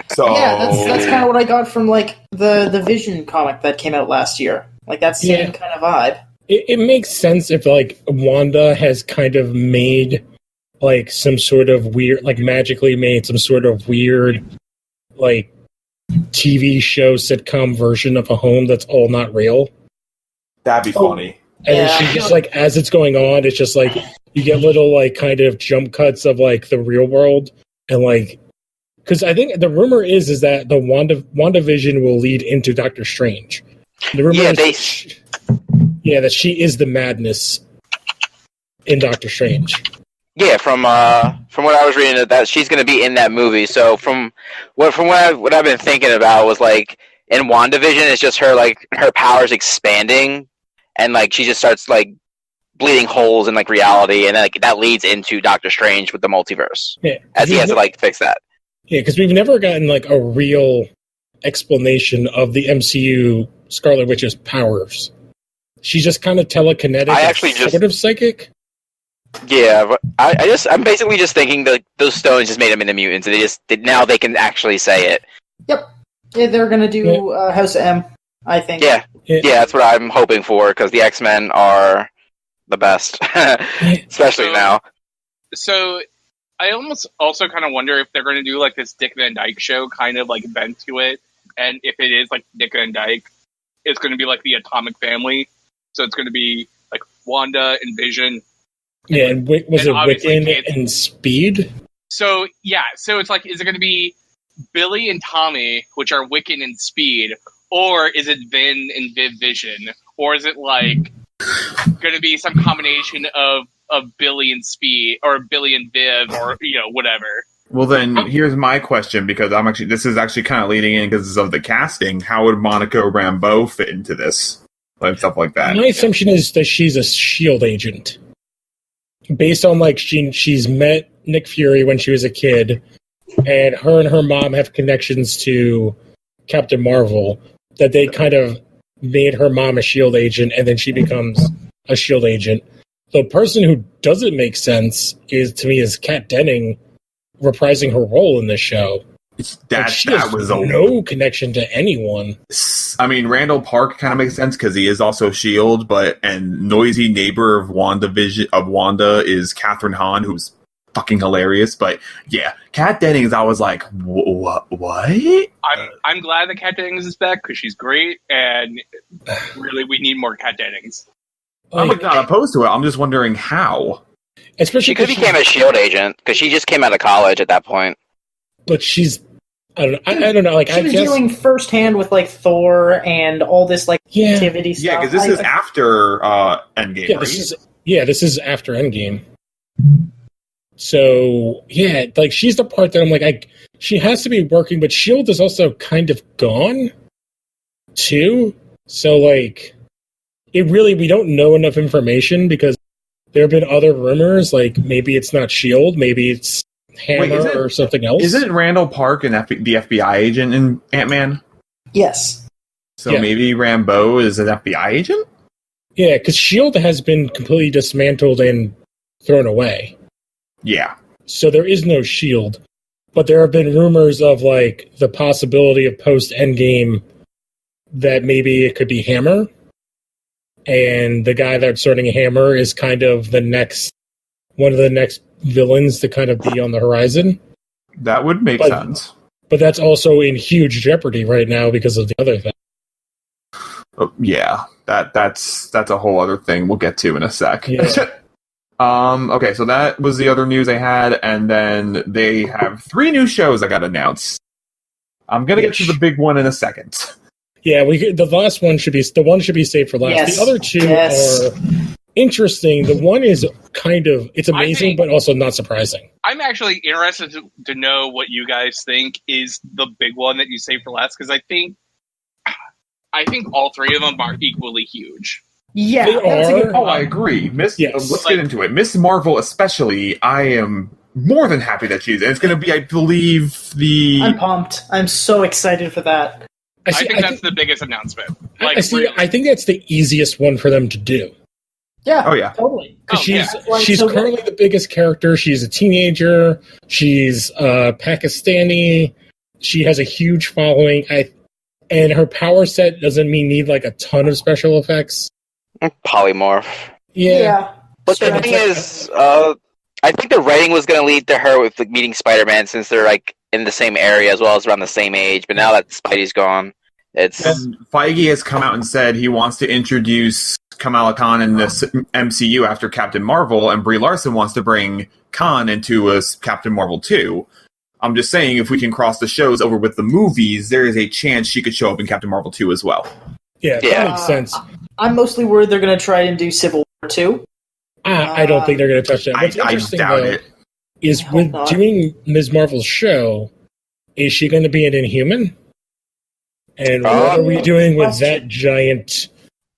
So yeah, that's kind of what I got from like the Vision comic that came out last year. Like that same kind of vibe. It makes sense if like Wanda has kind of made like some sort of weird, like magically made some sort of weird like TV show sitcom version of a home that's all not real. That'd be funny. And she just like as it's going on, it's just like you get little like kind of jump cuts of like the real world and like because I think the rumor is that the WandaVision will lead into Doctor Strange. The rumor that she is the madness in Doctor Strange. Yeah, from what I was reading, that she's going to be in that movie. So from what I've been thinking about was like in WandaVision, it's just her like her powers expanding, and like she just starts like bleeding holes in like reality, and then like that leads into Doctor Strange with the multiverse. Yeah, as he has to like fix that. Yeah, because we've never gotten like a real explanation of the MCU Scarlet Witch's powers. She's just kind of telekinetic. I actually just sort of psychic. Yeah, but I'm basically just thinking that those stones just made them into mutants, and now they can actually say it. Yep. Yeah, they're gonna do House M, I think. Yeah, that's what I'm hoping for, because the X-Men are the best, especially now. So, I almost also kind of wonder if they're going to do like this Dick Van Dyke show, kind of like bent to it, and if it is like Dick Van Dyke, it's going to be like the Atomic Family. So it's going to be like Wanda and Vision. Yeah, and was it Wiccan and Speed? So it's like, is it going to be Billy and Tommy, which are Wiccan and Speed, or is it Vin and Viv Vision, or is it like going to be some combination of Billy and Speed, or Billy and Viv, or whatever? Well, then here's my question, because this is actually kind of leading in because of the casting. How would Monica Rambeau fit into this and stuff like that? My assumption is that she's a SHIELD agent, based on like she's met Nick Fury when she was a kid, and her mom have connections to Captain Marvel. That they kind of made her mom a SHIELD agent, and then she becomes a SHIELD agent. The person who doesn't make sense is Kat Denning reprising her role in this show. That was no connection to anyone. I mean, Randall Park kind of makes sense because he is also S.H.I.E.L.D., and noisy neighbor of Wanda is Catherine Hahn, who's fucking hilarious. But yeah, Kat Dennings, I was like, what? I'm glad that Kat Dennings is back because she's great, and really we need more Kat Dennings. I'm not opposed to it. I'm just wondering how. Especially she could become a SHIELD agent because she just came out of college at that point. But she's, I don't know. Like she was dealing firsthand with like Thor and all this like activity stuff. Yeah, because this is after Endgame. Yeah, right? this is after Endgame. So yeah, like she's the part that I'm like, she has to be working, but SHIELD is also kind of gone too. So like, we don't know enough information because there have been other rumors, like maybe it's not SHIELD, maybe it's Hammer or something else. Isn't Randall Park the FBI agent in Ant-Man? Yes. So maybe Rambeau is an FBI agent? Yeah, because SHIELD has been completely dismantled and thrown away. Yeah. So there is no SHIELD. But there have been rumors of like the possibility of post-Endgame that maybe it could be Hammer. And the guy that's starting Hammer is kind of one of the next villains to kind of be on the horizon. That would make sense. But that's also in huge jeopardy right now because of the other thing. Yeah, that's a whole other thing we'll get to in a sec. Yeah. Okay, so that was the other news I had, and then they have 3 new shows that got announced. I'm gonna get to the big one in a second. Yeah, the one should be saved for last. Yes. The other 2 are interesting. The one is it's amazing, but also not surprising. I'm actually interested to know what you guys think is the big one that you saved for last, because I think all 3 of them are equally huge. Yeah, that's a good point. I agree. Let's get into it. Miss Marvel, especially, I am more than happy that she's in. It's going to be, I believe, I'm pumped. I'm so excited for that. I think that's the biggest announcement. I think that's the easiest one for them to do. Yeah. Oh, yeah. Totally. Because she's currently the biggest character. She's a teenager. She's Pakistani. She has a huge following. And her power set doesn't need like a ton of special effects. Polymorph. Yeah. But the thing is, I think the writing was going to lead to her with like, meeting Spider-Man, since they're like in the same area as well as around the same age. But now that Spidey's gone, and Feige has come out and said he wants to introduce Kamala Khan in the MCU after Captain Marvel, and Brie Larson wants to bring Khan into a Captain Marvel 2. I'm just saying, if we can cross the shows over with the movies, there is a chance she could show up in Captain Marvel 2 as well. Yeah, that makes sense. I'm mostly worried they're going to try and do Civil War 2. I don't think they're going to touch that. What's interesting, doubt though, it. is with doing Ms. Marvel's show, is she going to be an Inhuman? And what are we doing with that giant...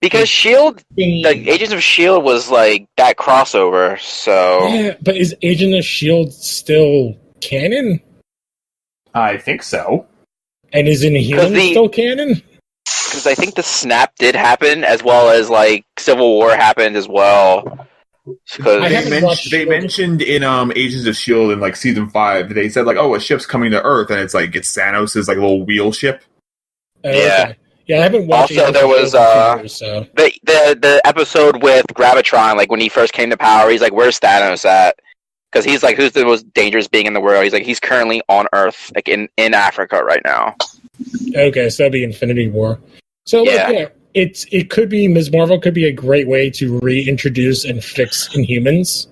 Because S.H.I.E.L.D., the Agents of S.H.I.E.L.D. was like that crossover, so... Yeah, but is Agent of S.H.I.E.L.D. still canon? I think so. And is Inhuman still canon? because I think the snap did happen as well as like Civil War happened as well. I haven't watched They Shield. mentioned in Agents of Shield in like season 5, they said like, oh, a ship's coming to Earth, and it's Thanos' like little wheel ship. Yeah. Yeah, I haven't watched. Also, Agents there of was Shield in years, so. the episode with Gravitron, like when he first came to power, he's like, "Where's Thanos at?" Because he's like, "Who's the most dangerous being in the world?" He's like, "He's currently on Earth, like in Africa right now." Okay, so that'd be Infinity War. So Yeah. it could be Ms. Marvel could be a great way to reintroduce and fix Inhumans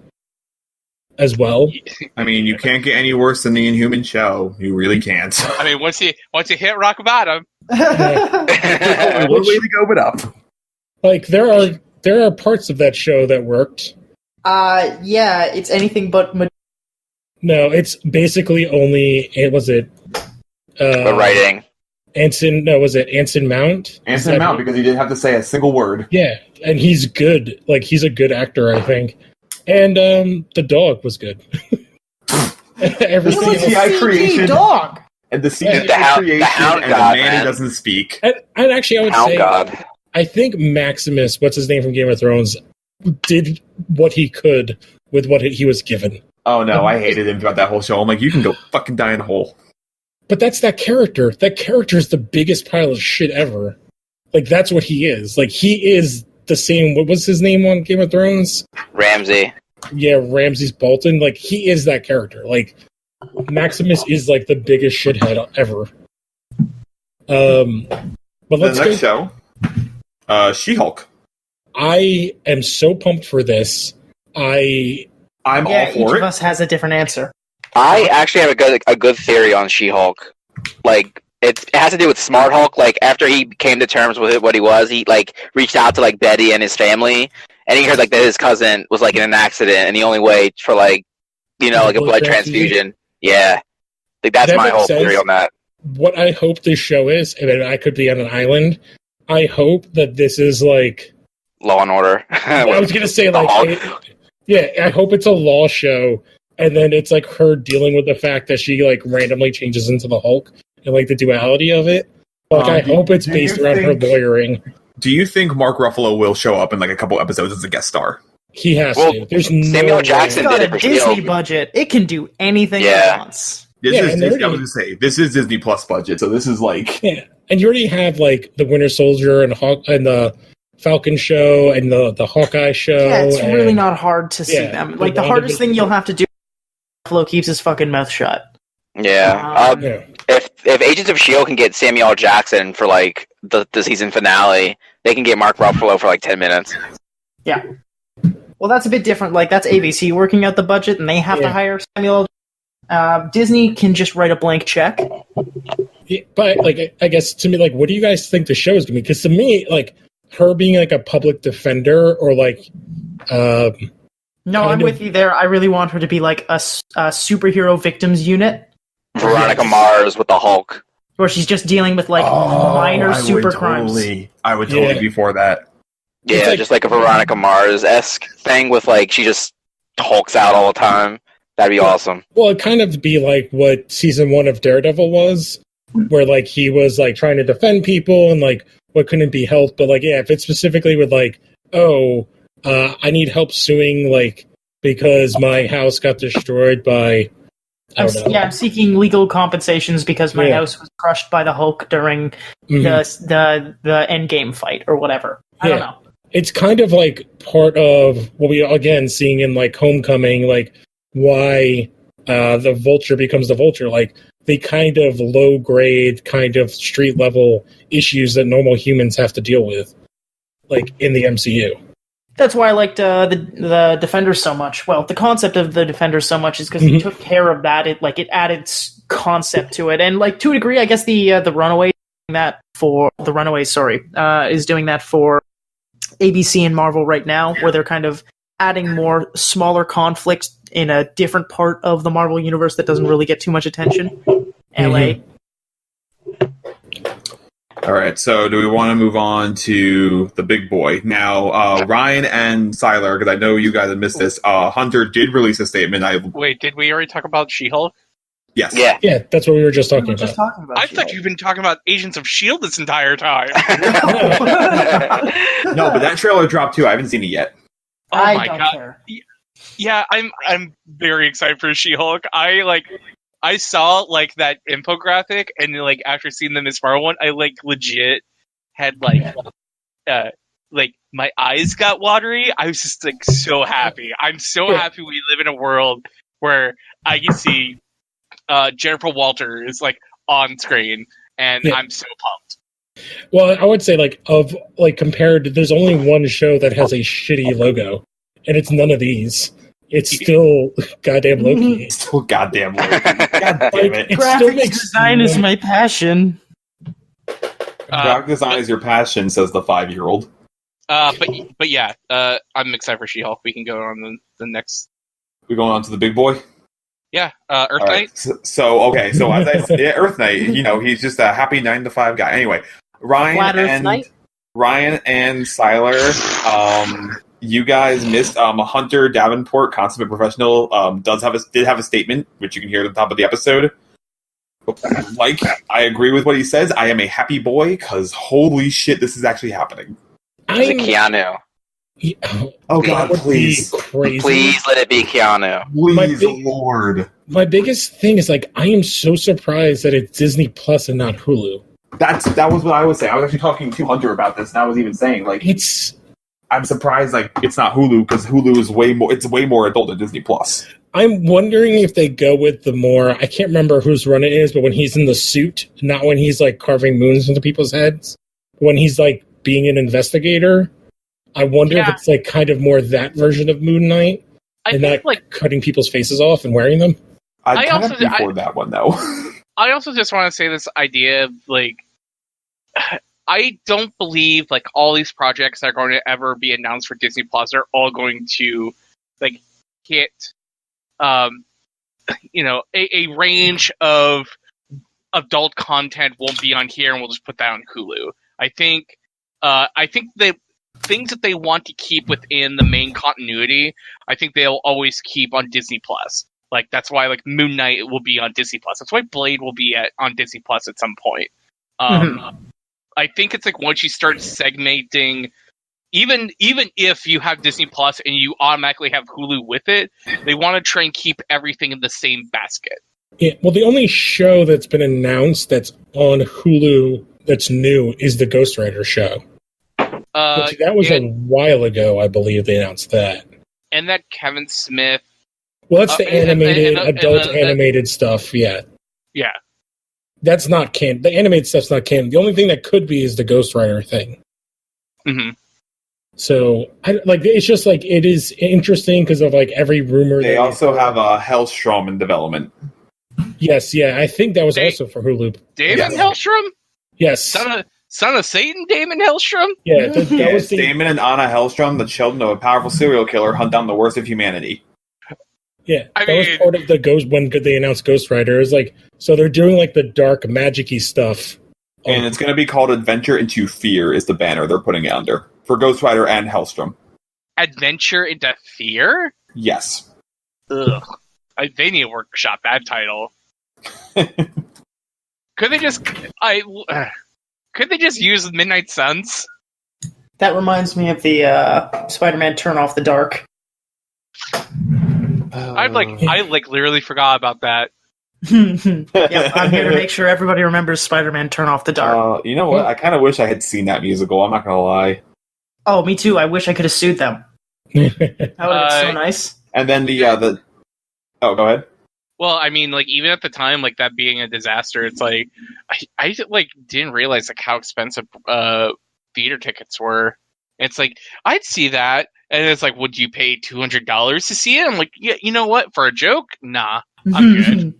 as well. I mean, you can't get any worse than the Inhuman show. You really can't. I mean, once you hit rock bottom, One way to go, but up. Like there are parts of that show that worked. Yeah, it's anything but. No, it's basically only The writing. Anson Mount? Anson Mount, because he didn't have to say a single word. Yeah, and he's good. Like he's a good actor, I think. And the dog was good. Everything The CGI creation. Dog. And the CGI The creation Hound and God, the man man. who doesn't speak. and actually, I would Oh say God. I think Maximus, what's his name from Game of Thrones, did what he could with what he was given. Oh no, I hated him throughout that whole show. I'm like, you can go fucking die in a hole. But that's that character. That character is the biggest pile of shit ever. Like, that's what he is. Like, he is the same. What was his name on Game of Thrones? Ramsey. Yeah, Ramses Bolton. Like, he is that character. Like, Maximus is, like, the biggest shithead ever. But The let's next go. show, She-Hulk. I am so pumped for this. I'm Yeah, all each for of it. us has a different answer. I actually have a good theory on She-Hulk. Like it has to do with Smart Hulk. Like after he came to terms with what he was, he like reached out to like Betty and his family, and he heard like that his cousin was like in an accident, and the only way for like like a blood transfusion. Yeah, like that's That my makes whole sense. theory on that. What I hope this show is, and I could be on an island, I hope that this is like... Law and Order. I was going to say, The like... Hulk. I hope it's a law show, and then it's like her dealing with the fact that she like randomly changes into the Hulk, and like the duality of it. Like, I hope it's do based you around her think- lawyering. Do you think Mark Ruffalo will show up in like a couple episodes as a guest star? He has Well, to. There's Samuel no Jackson way. It's got did a it for Disney Shield. budget. It can do anything Yeah. it wants. This Yeah, is and Disney, I they're- was going to say, this is Disney Plus budget, so this is like... Yeah, and you already have like the Winter Soldier and Hawk and the Falcon show and the Hawkeye show. Yeah, it's and- really not hard to see yeah, them. the Like, the hardest WandaVision- thing you'll have to do Flo keeps his fucking mouth shut. Yeah. Yeah. If Agents of Shield can get Samuel L. Jackson for like the season finale, they can get Mark Ruffalo for like 10 minutes. Well, that's a bit different. Like, that's ABC working out the budget, and they have to Yeah. hire Samuel. Disney can just write a blank check. Yeah, but like, I guess to me, like, what do you guys think the show is gonna be? Because to me, like, her being like a public defender or like, No, Kind I'm of. with you there. I really want her to be like a superhero victims unit, Veronica Mars with the Hulk. where she's just dealing with like minor super crimes. I would totally Yeah. be for that. Yeah, It's like- just like a Veronica Mars-esque thing with like she just hulks out all the time. That'd be awesome. well, it kind of be like what season 1 of Daredevil was, where like he was like trying to defend people and like what couldn't be helped. But like, yeah, if it's specifically with like, I need help suing like because my house got destroyed by. I don't know. I'm seeking legal compensations because my Yeah. house was crushed by the Hulk during Mhm. the Endgame fight or whatever. I don't Yeah. know. It's kind of like part of what we again seeing in like Homecoming, like why the Vulture becomes the Vulture, like the kind of low grade, kind of street level issues that normal humans have to deal with, like in the MCU. That's why I liked the Defenders so much. Well, the concept of the Defenders so much is because they took care of that. It added concept to it, and like to a degree, I guess the Runaways doing that for the Runaways. Is doing that for ABC and Marvel right now, where they're kind of adding more smaller conflicts in a different part of the Marvel universe that doesn't really get too much attention. LA. All right, so do we want to move on to the big boy? Now, Ryan and Siler, because I know you guys have missed this, Hunter did release a statement. wait, did we already talk about She-Hulk? Yes. Yeah. Yeah, that's what we were just talking We were about. just talking about I thought you've been talking about Agents of S.H.I.E.L.D. this entire time. No, but that trailer dropped too. I haven't seen it yet. Oh I my don't god. care. Yeah, I'm very excited for She-Hulk. I saw like that infographic, and like after seeing the Miss Marvel one, I like legit had like my eyes got watery. I was just like so happy. I'm so happy we live in a world where I can see Jennifer Walters like on screen, and I'm so pumped. Well, I would say compared, there's only one show that has a shitty logo, and it's none of these. It's still goddamn Loki. Still goddamn Loki. God damn it. It still Graphics makes design is my passion. Graphic design is your passion, says the 5-year-old. But yeah, I'm excited for She-Hulk. We can go on the next. We're going on to the big boy. Yeah, Earth All Knight. right. So as I said, Earth Knight, he's just a happy 9 to 5 guy. Anyway, Flat Earth Knight? Ryan and Siler, you guys missed Hunter Davenport, consummate professional, did have a statement, which you can hear at the top of the episode. Like, I agree with what he says. I am a happy boy because holy shit, this is actually happening. Is it Keanu? Oh God, please, crazy. Please let it be Keanu. Please, Lord. My biggest thing is I am so surprised that it's Disney Plus and not Hulu. That was what I was saying. I was actually talking to Hunter about this, and I was even saying I'm surprised it's not Hulu because Hulu is way more adult than Disney Plus. I'm wondering if they go with the more, I can't remember whose run it is, but when he's in the suit, not when he's carving moons into people's heads, when he's being an investigator. I wonder if it's kind of more that version of Moon Knight and not cutting people's faces off and wearing them. I'd kind of be for that one though. I also just want to say this idea of I don't believe all these projects that are going to ever be announced for Disney Plus are all going to hit a range of adult content won't be on here and we'll just put that on Hulu. I think the things that they want to keep within the main continuity, I think they'll always keep on Disney Plus. That's why Moon Knight will be on Disney Plus. That's why Blade will be on Disney Plus at some point. I think it's once you start segmenting, even if you have Disney Plus and you automatically have Hulu with it, they want to try and keep everything in the same basket. Yeah, well, the only show that's been announced that's on Hulu that's new is the Ghost Rider show. That was a while ago, I believe they announced that. And that Kevin Smith. Well, that's the animated, adult animated stuff, yeah. Yeah. That's not canon. The animated stuff's not canon. The only thing that could be is the Ghost Rider thing. Mm-hmm. So, it's just it is interesting because of every rumor. They also have a Hellstrom in development. Yes, yeah, I think that was also for Hulu. Damon Hellstrom? Yes. Son of Satan, Damon Hellstrom? Yeah, that was Damon and Anna Hellstrom, the children of a powerful serial killer, hunt down the worst of humanity. Yeah, that was part of the Ghost when they announced Ghost Rider. It's so they're doing the dark magic-y stuff. And it's going to be called Adventure into Fear is the banner they're putting it under for Ghost Rider and Hellstrom. Adventure into Fear? Yes. Ugh. They need to workshop that title. Could they just use Midnight Suns? That reminds me of the Spider-Man Turn Off the Dark. I literally forgot about that. Yep, I'm here to make sure everybody remembers Spider-Man Turn Off the Dark. You know what? I kind of wish I had seen that musical. I'm not going to lie. Oh, me too. I wish I could have sued them. That would have been so nice. And then Oh, go ahead. Well, I mean, even at the time, that being a disaster, it's I didn't realize how expensive theater tickets were. It's I'd see that, and it's would you pay $200 to see it? I'm yeah, you know what? For a joke, nah, I'm good.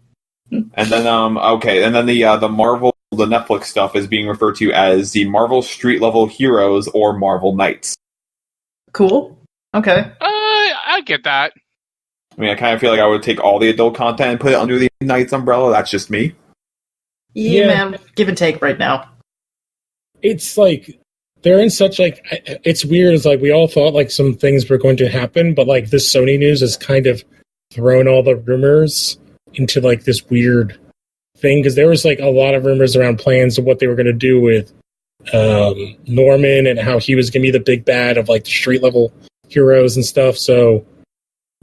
And then and then the Marvel, the Netflix stuff is being referred to as the Marvel Street Level Heroes or Marvel Knights. Cool. Okay. I get that. I mean, I kind of feel like I would take all the adult content and put it under the Knights umbrella. That's just me. Yeah, man. Give and take right now. It's they're in such it's weird. It's we all thought some things were going to happen, but this Sony news has kind of thrown all the rumors into like this weird thing, because there was like a lot of rumors around plans of what they were going to do with Norman and how he was going to be the big bad of like the street level heroes and stuff. So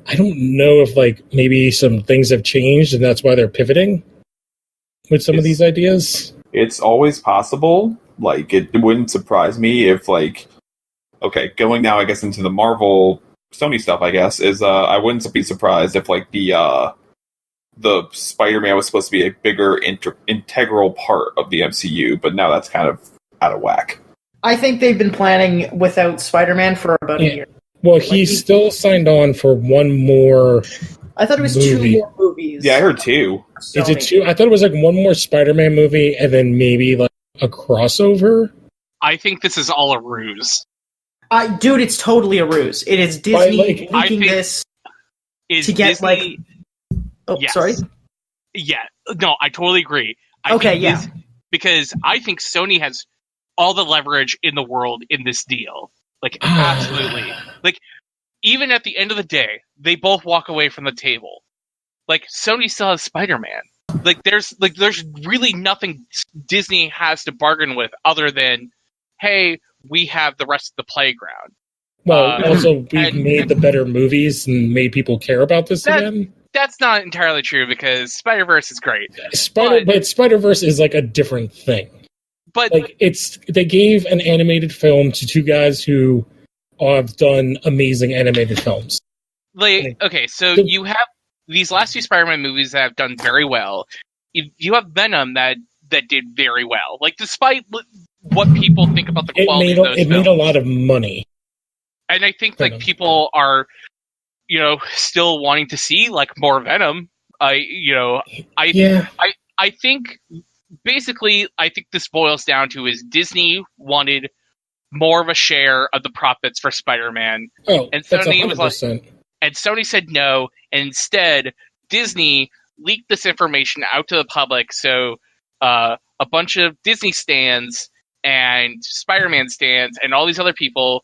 I don't know if like maybe some things have changed and that's why they're pivoting with some of these ideas. It's always possible. Like, it wouldn't surprise me if, like, okay, going now, I guess, into the Marvel Sony stuff, I guess, is I wouldn't be surprised if like the Spider-Man was supposed to be a bigger integral part of the MCU, but now that's kind of out of whack. I think they've been planning without Spider-Man for about a year. Well, he's still signed on for one more. I thought it was movie. 2 more movies. Yeah, I heard 2. Is it 2? I thought it was like one more Spider-Man movie and then maybe like a crossover. I think this is all a ruse. Dude, it's totally a ruse. It is Disney leaking this to get Disney, like. Oh, yes. Sorry. Yeah, no, I totally agree. Because I think Sony has all the leverage in the world in this deal. Like, absolutely. Like, even at the end of the day, they both walk away from the table. Like, Sony still has Spider-Man. Like, there's really nothing Disney has to bargain with other than, hey, we have the rest of the playground. Well, also, we've made the better movies and made people care about this again. That's not entirely true, because Spider-Verse is great. But Spider-Verse is like a different thing. But like, they gave an animated film to 2 guys who have done amazing animated films. Like, okay, so you have these last 2 Spider-Man movies that have done very well. You have Venom that did very well. Like, despite what people think about the quality of those films. It made a lot of money. And I think, like, people are, still wanting to see, like, more Venom. I think, basically, I think this boils down to is Disney wanted more of a share of the profits for Spider-Man. Oh, and that's Sony 100%. was like, and Sony said no, and instead Disney leaked this information out to the public, so a bunch of Disney stans and Spider-Man stans and all these other people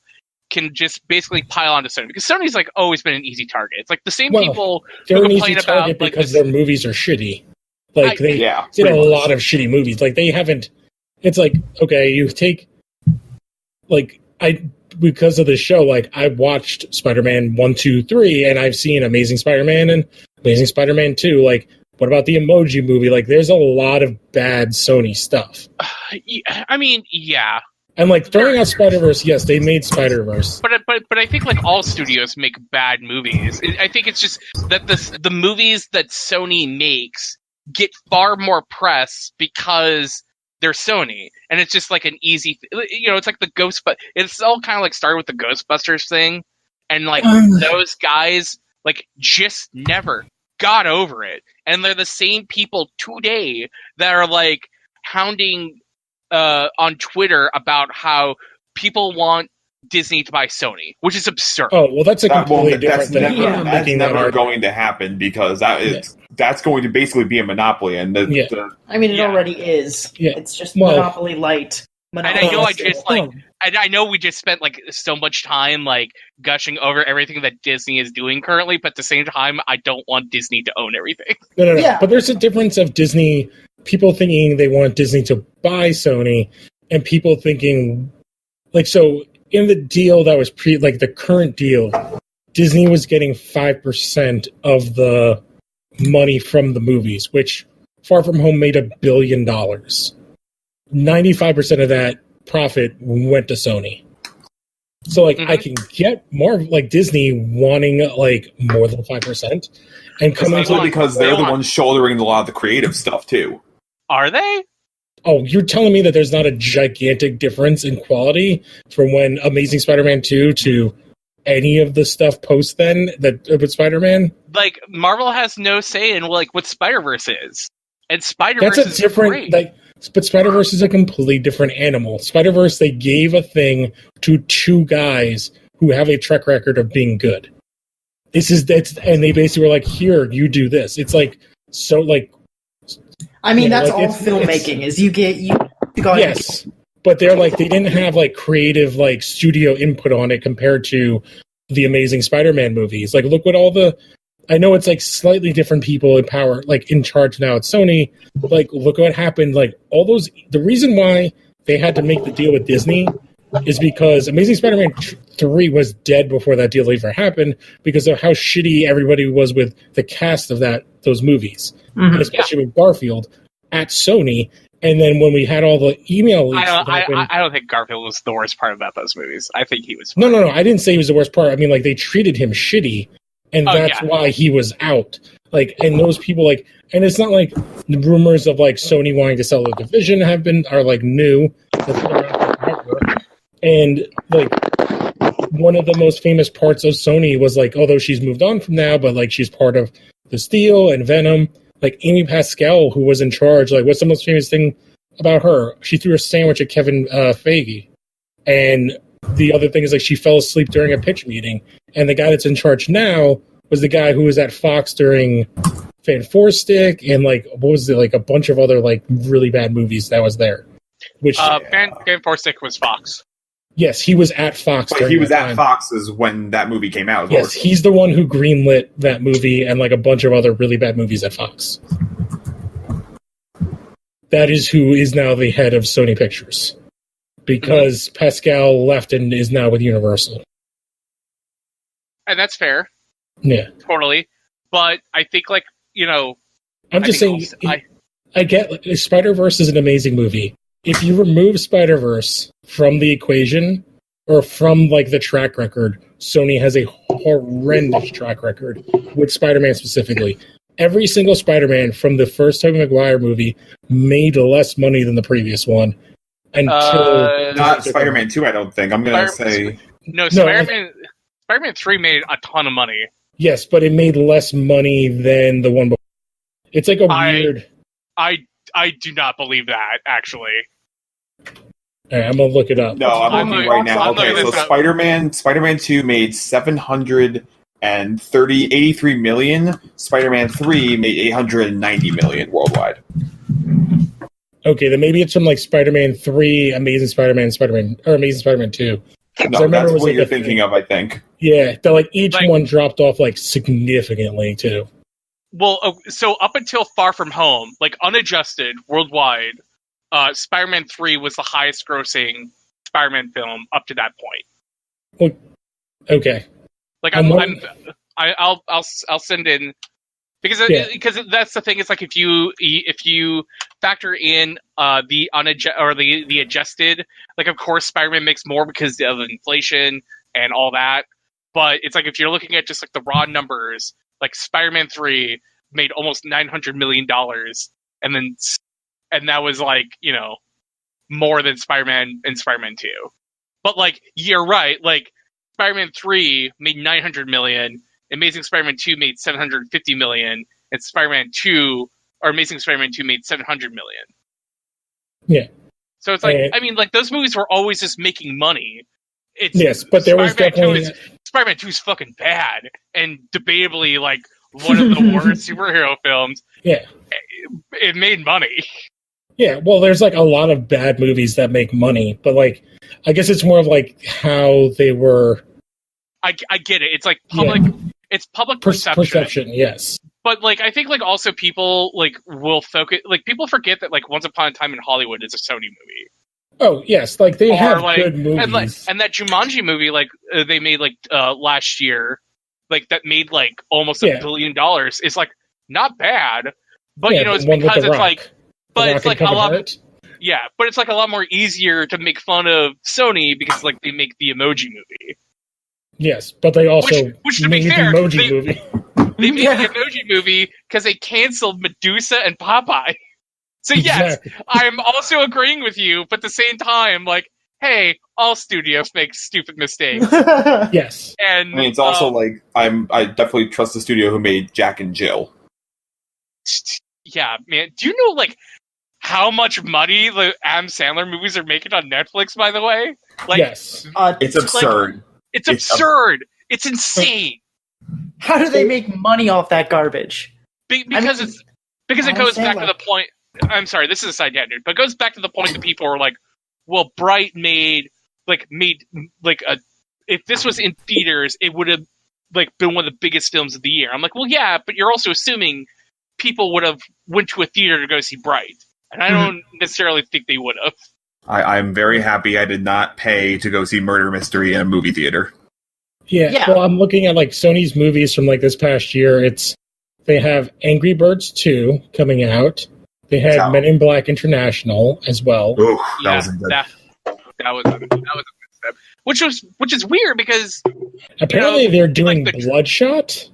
can just basically pile onto Sony, because Sony's like always been an easy target. It's like the same people they're who an complain easy target about because their movies are shitty. Like they did a much. lot of shitty movies. Like they haven't. It's like, okay, you take because of the show. Like I watched Spider-Man 1, 2, 3, and I've seen Amazing Spider-Man and Amazing Spider-Man 2. Like, what about the Emoji Movie? Like, there's a lot of bad Sony stuff. I mean, yeah. And like throwing out Spider-Verse, yes, they made Spider-Verse. But I think like all studios make bad movies. I think it's just that the movies that Sony makes get far more press because they're Sony, and it's just like an easy, it's like the it's all kind of like started with the Ghostbusters thing, and like those guys like just never got over it, and they're the same people today that are like hounding on Twitter about how people want Disney to buy Sony, which is absurd. Oh, well, that's a completely different thing. That's never going to happen, because that's going to basically be a monopoly. And it already is. Yeah. It's just monopoly light. And I know we just spent like so much time like gushing over everything that Disney is doing currently, but at the same time, I don't want Disney to own everything. No. Yeah. But there's a difference of Disney, people thinking they want Disney to buy Sony, and people thinking, like, so in the deal that was the current deal, Disney was getting 5% of the money from the movies, which Far From Home made $1 billion. 95% of that profit went to Sony. So, like, I can get more like Disney wanting like more than 5%, and coming to because they're the ones shouldering a lot of the creative stuff too. Are they? Oh, you're telling me that there's not a gigantic difference in quality from when Amazing Spider-Man 2 to any of the stuff post then with Spider-Man? Like, Marvel has no say in like what Spider-Verse is, and Spider-Verse is different. But Spider-Verse is a completely different animal. Spider-Verse, they gave a thing to 2 guys who have a track record of being good. And they basically were like, "Here, you do this." It's like so like. I mean, that's all filmmaking is. You yes, but they're like they didn't have like creative like studio input on it compared to the Amazing Spider-Man movies. Like, look what all the I know it's like slightly different people in power, like in charge now at Sony. Like, look what happened. Like, all those. The reason why they had to make the deal with Disney is because Amazing Spider-Man 3 was dead before that deal even happened because of how shitty everybody was with the cast of those movies, and especially with Garfield at Sony. And then when we had all the email leaks, I don't think Garfield was the worst part about those movies. I think he was fine. No. I didn't say he was the worst part. I mean, like, they treated him shitty. And that's why he was out. Like, and those people, like, and it's not like the rumors of like Sony wanting to sell the division are like new. And like, one of the most famous parts of Sony was like, although she's moved on from now, but like she's part of the Steel and Venom. Like Amy Pascal, who was in charge, like, what's the most famous thing about her? She threw a sandwich at Kevin Feige. And the other thing is, like, she fell asleep during a pitch meeting. And the guy that's in charge now was the guy who was at Fox during Fan Four Stick and, like, what was it, like, a bunch of other, like, really bad movies that was there. Which Fan Four Stick was Fox. Yes, he was at Fox. But he was at Fox's when that movie came out. Yes, he's the one who greenlit that movie and, like, a bunch of other really bad movies at Fox. That is who is now the head of Sony Pictures. Because Pascal left and is now with Universal. And that's fair. Yeah. Totally. But I think, like, you know... I'm just saying, I get, like, Spider-Verse is an amazing movie. If you remove Spider-Verse from the equation, or from, like, the track record, Sony has a horrendous track record, with Spider-Man specifically. Every single Spider-Man from the first Tobey Maguire movie made less money than the previous one. Until not Spider-Man 2, I don't think. I'm going to say... No, Spider-Man 3 made a ton of money. Yes, but it made less money than the one before. It's like a weird... I do not believe that, actually. Right, I'm going to look it up. No, I'm looking right now. Okay, so Spider-Man 2 made $83 million. Spider-Man 3 made $890 million worldwide. Okay, then maybe it's from like Spider-Man 3, Amazing Spider-Man, or Amazing Spider-Man 2. No, that's what you're thinking of, I think. Yeah, that like each one dropped off like significantly too. Well, so up until Far From Home, like unadjusted worldwide, Spider-Man 3 was the highest grossing Spider-Man film up to that point. Well, okay. Like I'll send in because that's the thing. It's like if you factor in the adjusted, like of course Spider-Man makes more because of inflation and all that. But it's like if you're looking at just like the raw numbers, like Spider-Man 3 made almost $900 million, and that was like, you know, more than Spider-Man and Spider-Man 2. But like you're right, like Spider-Man 3 made $900 million. Amazing Spider-Man 2 made $750 million, and Amazing Spider-Man 2 made $700 million. Yeah. So it's like, I mean, like those movies were always just making money. Yes, but there was definitely Spider-Man 2 is fucking bad and debatably like one of the worst superhero films. Yeah. It made money. Yeah, well, there's like a lot of bad movies that make money, but like, I guess it's more of like how they were. I get it. It's like public. Yeah. It's public perception. Yes. But like, I think like also people like will focus. Like people forget that like Once Upon a Time in Hollywood is a Sony movie. Oh yes, like they have good movies, and that Jumanji movie like they made like last year, like that made like almost $1 billion is like not bad, but you know it's because it's like. But it's like a lot. Yeah, but it's like a lot more easier to make fun of Sony because like they make the Emoji Movie. Yes, but they also which to made be fair, the Emoji Movie. They made the Emoji Movie because they canceled Medusa and Popeye. So yes, I'm also agreeing with you, but at the same time, like, hey, all studios make stupid mistakes. Yes, and I mean, it's also like I definitely trust the studio who made Jack and Jill. Yeah, man. Do you know like how much money the Adam Sandler movies are making on Netflix, by the way? Like, yes. It's absurd. Like, it's absurd. It's insane. How do they make money off that garbage? Because it goes back to the point. I'm sorry, this is a side tangent, but it goes back to the point that people were like, well, Bright made if this was in theaters, it would have been one of the biggest films of the year. I'm like, well, yeah, but you're also assuming people would have went to a theater to go see Bright, and I don't necessarily think they would have. I'm very happy I did not pay to go see Murder Mystery in a movie theater. Yeah. Well, I'm looking at like Sony's movies from like this past year. They have Angry Birds 2 coming out. They had Men in Black International as well. Ooh, that was good. That was a good step. Which is weird because apparently they're doing Bloodshot.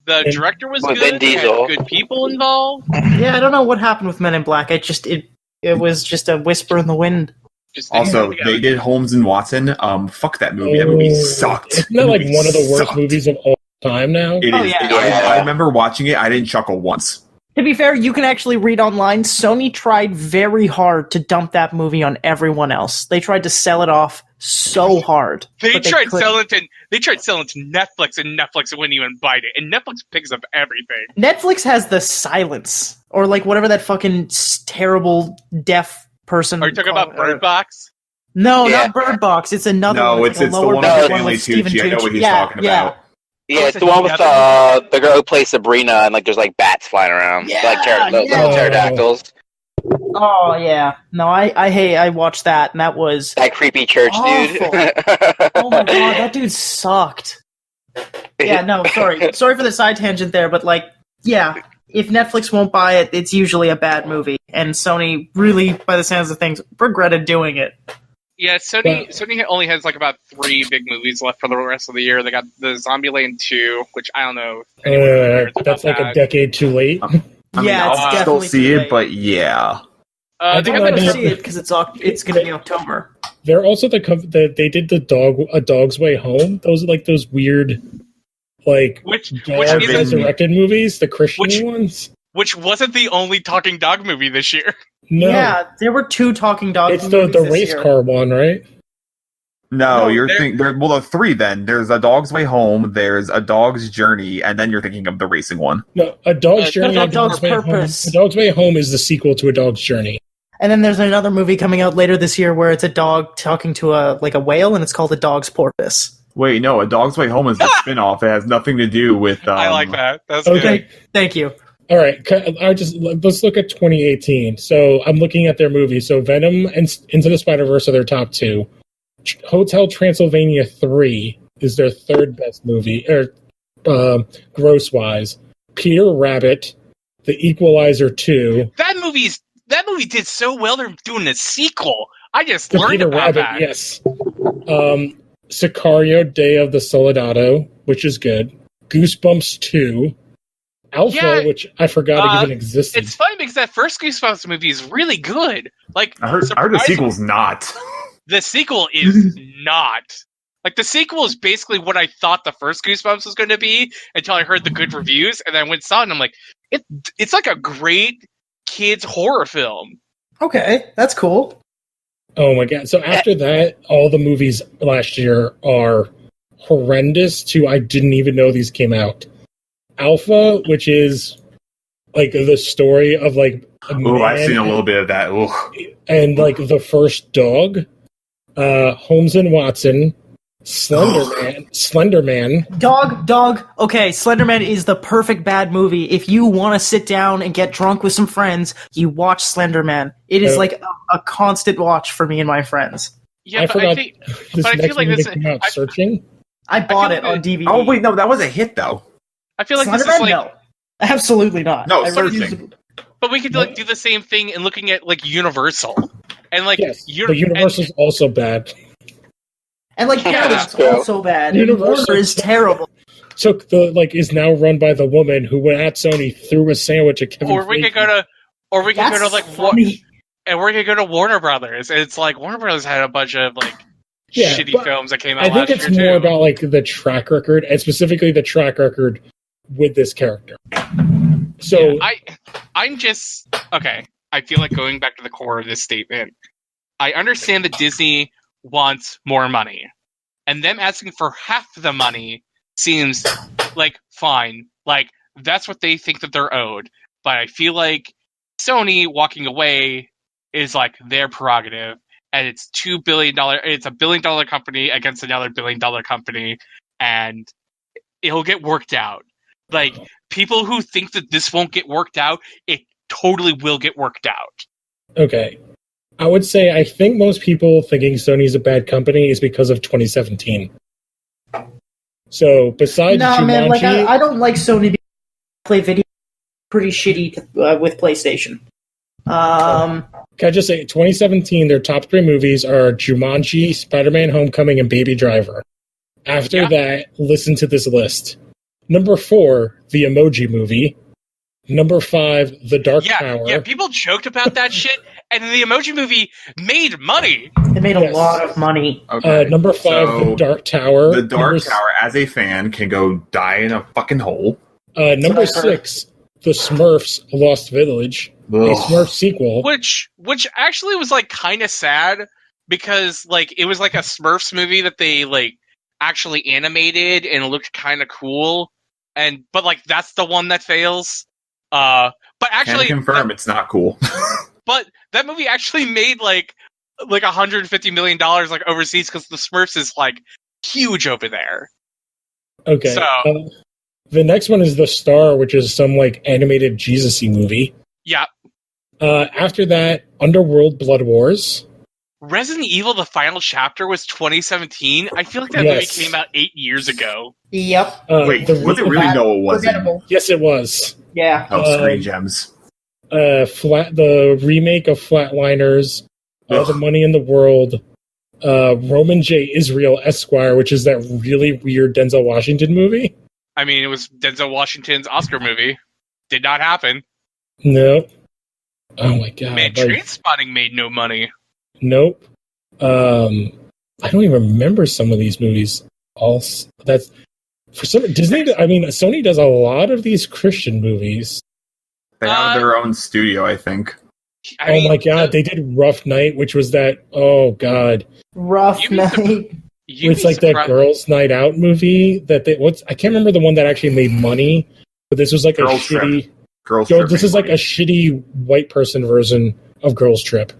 The director was With good. Vin They had Diesel. good people involved. Yeah, I don't know what happened with Men in Black. It was just a whisper in the wind. Also, they did Holmes and Watson. Fuck that movie. That movie sucked. Isn't that like one of the worst movies of all time now? It is. Yeah. I remember watching it. I didn't chuckle once. To be fair, you can actually read online. Sony tried very hard to dump that movie on everyone else. They tried to sell it off so hard. They tried couldn't. selling it to Netflix, and Netflix wouldn't even bite it. And Netflix picks up everything. Netflix has the silence, or like whatever that fucking terrible deaf person. Are you talking about Bird Box? No, not Bird Box. It's another. No, one. it's the lower one budget with Stanley Stephen Tucci. I know what he's Yeah, talking yeah. about. Yeah, it's the one with the girl who plays Sabrina, and like there's like bats flying around, little pterodactyls. Oh yeah, no, I watched that, and that was That creepy church dude. oh my god, that dude sucked. Yeah, no, sorry for the side tangent there, but like, yeah, if Netflix won't buy it, it's usually a bad movie, and Sony really, by the sounds of things, regretted doing it. Yeah, Sony only has like about 3 big movies left for the rest of the year. They got the Zombieland 2, which I don't know. If anyone cares about That's like that. a decade too late. I mean, Yeah, it's I'll still definitely see too it, late. but yeah. They think have I'm that a- gonna see it because it's going to be October. They're also they did A Dog's Way Home. Those are like those weird, like which dog isn't- resurrected movies, the Christian ones. which wasn't the only talking dog movie this year. No, Yeah, there were 2 talking dog it's movies the this race year. car one, right? No, you're there- thinking. Well, the 3 then. There's A Dog's Way Home. There's A Dog's Journey, and then you're thinking of the racing one. No, A Dog's Journey. A and Dog's Way Purpose. Home. A Dog's Way Home is the sequel to A Dog's Journey. And then there's another movie coming out later this year where it's a dog talking to a whale, and it's called A Dog's Porpoise. Wait, no. A Dog's Way Home is the spin-off. It has nothing to do with. I like that. That's Okay. good. Thank you. All right, let's look at 2018. So I'm looking at their movies. So Venom and Into the Spider-Verse are their top 2. Hotel Transylvania 3 is their 3rd best movie, gross wise. Peter Rabbit, The Equalizer 2. That movie did so well. They're doing a sequel. I just The learned Peter about Rabbit, that. yes. Sicario, Day of the Soldado, which is good. Goosebumps 2. Alpha, Yeah, which I forgot even existed. It's funny because that first Goosebumps movie is really good. Like, I heard the surprisingly- sequel's not. The sequel is not. Like, the sequel is basically what I thought the first Goosebumps was going to be until I heard the good reviews, and then I went and saw it, and I'm like, it's like a great kids horror film. Okay, that's cool. Oh my god. So after that, all the movies last year are horrendous to I didn't even know these came out. Alpha, which is like the story of like a Oh, I've man seen a little bit of that. Ooh. and like the first dog. Holmes and Watson, Slender Man. Dog. Okay, Slenderman is the perfect bad movie. If you want to sit down and get drunk with some friends, you watch Slenderman. It is like a constant watch for me and my friends. Yeah, I but forgot I think this but I next feel like movie this. that came out, Searching. I bought feel it like on DVD. Oh wait, no, that was a hit though. I feel like this Slenderman? is like. No, absolutely not. No, I refuse Searching. to- But we could like do the same thing and looking at like Universal and like Yes, but Universal's also bad. And like Paramount's true. also bad. Universal- Warner is terrible. So the is now run by the woman who went at Sony, threw a sandwich at Kevin. or we could Feige. go to, or we could go to like funny. and we could go to Warner Brothers. And it's like Warner Brothers had a bunch of like Yeah, shitty but films that came out I think last it's year more too. about like the track record, and specifically the track record with this character. So I'm just okay. I feel like going back to the core of this statement. I understand that Disney wants more money, and them asking for half the money seems like fine. Like that's what they think that they're owed. But I feel like Sony walking away is like their prerogative, and it's $2 billion. It's a $1 billion company against another $1 billion company, and it'll get worked out. Like, people who think that this won't get worked out, it totally will get worked out. Okay. I would say I think most people thinking Sony's a bad company is because of 2017. So, besides Jumanji... man, like, I don't like Sony because they play video pretty shitty with PlayStation. Can I just say, 2017, their top 3 movies are Jumanji, Spider-Man Homecoming, and Baby Driver. After that, listen to this list. Number 4, The Emoji Movie. Number 5, The Dark Tower. Yeah, people joked about that shit, and the Emoji Movie made money. It made a lot of money. Okay. Number 5, so The Dark Tower. The Dark Tower, as a fan, can go die in a fucking hole. Number 6, The Smurfs Lost Village. Ugh. A Smurf sequel. Which actually was, like, kind of sad, because, like, it was like a Smurfs movie that they, like, actually animated and looked kind of cool. But, like, that's the one that fails. But actually, can confirm it's not cool. But that movie actually made like $150 million like overseas because the Smurfs is like huge over there. Okay. So the next one is The Star, which is some like animated Jesus-y movie. Yeah. After that, Underworld Blood Wars. Resident Evil: The Final Chapter was 2017. I feel like that movie came out 8 years ago. Yep. Wait, was it really? No, it wasn't. Forgettable. Yes, it was. Yeah. Oh, Screen Gems. The remake of Flatliners, All the Money in the World, Roman J. Israel Esquire, which is that really weird Denzel Washington movie. I mean, it was Denzel Washington's Oscar movie. Did not happen. No. Oh my god. Man, Trainspotting made no money. Nope. I don't even remember some of these movies. That's for some Disney. I mean, Sony does a lot of these Christian movies. They have their own studio, I think. Oh my god, they did Rough Night, which was that. Oh god, Rough Night. It's like that Girls' Night Out movie that they. I can't remember the one that actually made money, but this was like a shitty. Girls Trip. This is like a shitty white person version of Girls Trip.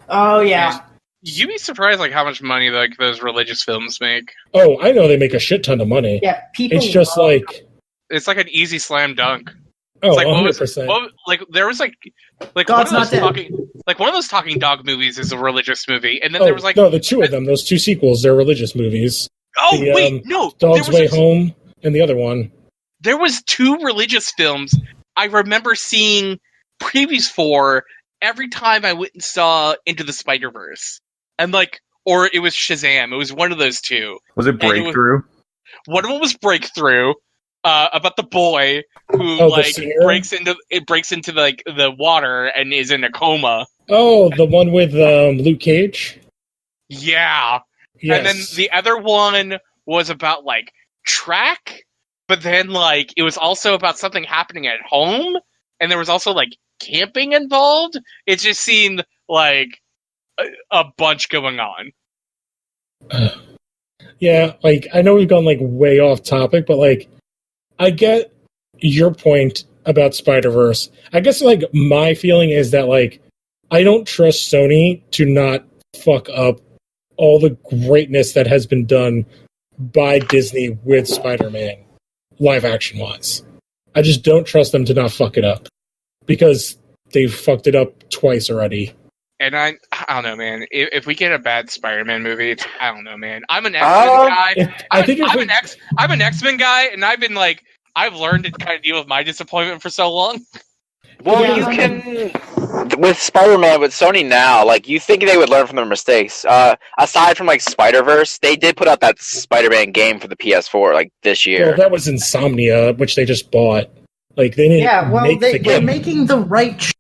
Oh yeah. You'd be surprised like how much money like those religious films make. Oh, I know they make a shit ton of money. Yeah, people. It's just like it's like an easy slam dunk. Oh, it's like 100%. There was like God's one of those Not Dead. one of those talking dog movies is a religious movie, and then there was like no, the two of them, those two sequels, they're religious movies. Oh wait, no, Dog's Way Home and the other one. There was 2 religious films I remember seeing previews for every time I went and saw Into the Spider-Verse, and or it was Shazam. It was one of those 2. Was it Breakthrough? One of them was Breakthrough. About the boy who breaks into the water and is in a coma. Oh, the one with Luke Cage? Yeah. Yes. And then the other one was about track, but then it was also about something happening at home, and there was also camping involved. It just seemed like a bunch going on. Yeah, I know we've gone way off topic, but I get your point about Spider-Verse. I guess my feeling is that I don't trust Sony to not fuck up all the greatness that has been done by Disney with Spider-Man, live action wise. I just don't trust them to not fuck it up because they've fucked it up twice already. And I don't know, man. If we get a bad Spider-Man movie, I don't know, man. I'm an X-Men guy. I'm an X-Men guy, and I've been I've learned to kind of deal with my disappointment for so long. Well, you can with Spider-Man with Sony now. You think they would learn from their mistakes? Aside from Spider-Verse, they did put out that Spider-Man game for the PS4 this year. Well, that was Insomnia, which they just bought. They didn't. Yeah, well, they're making the right.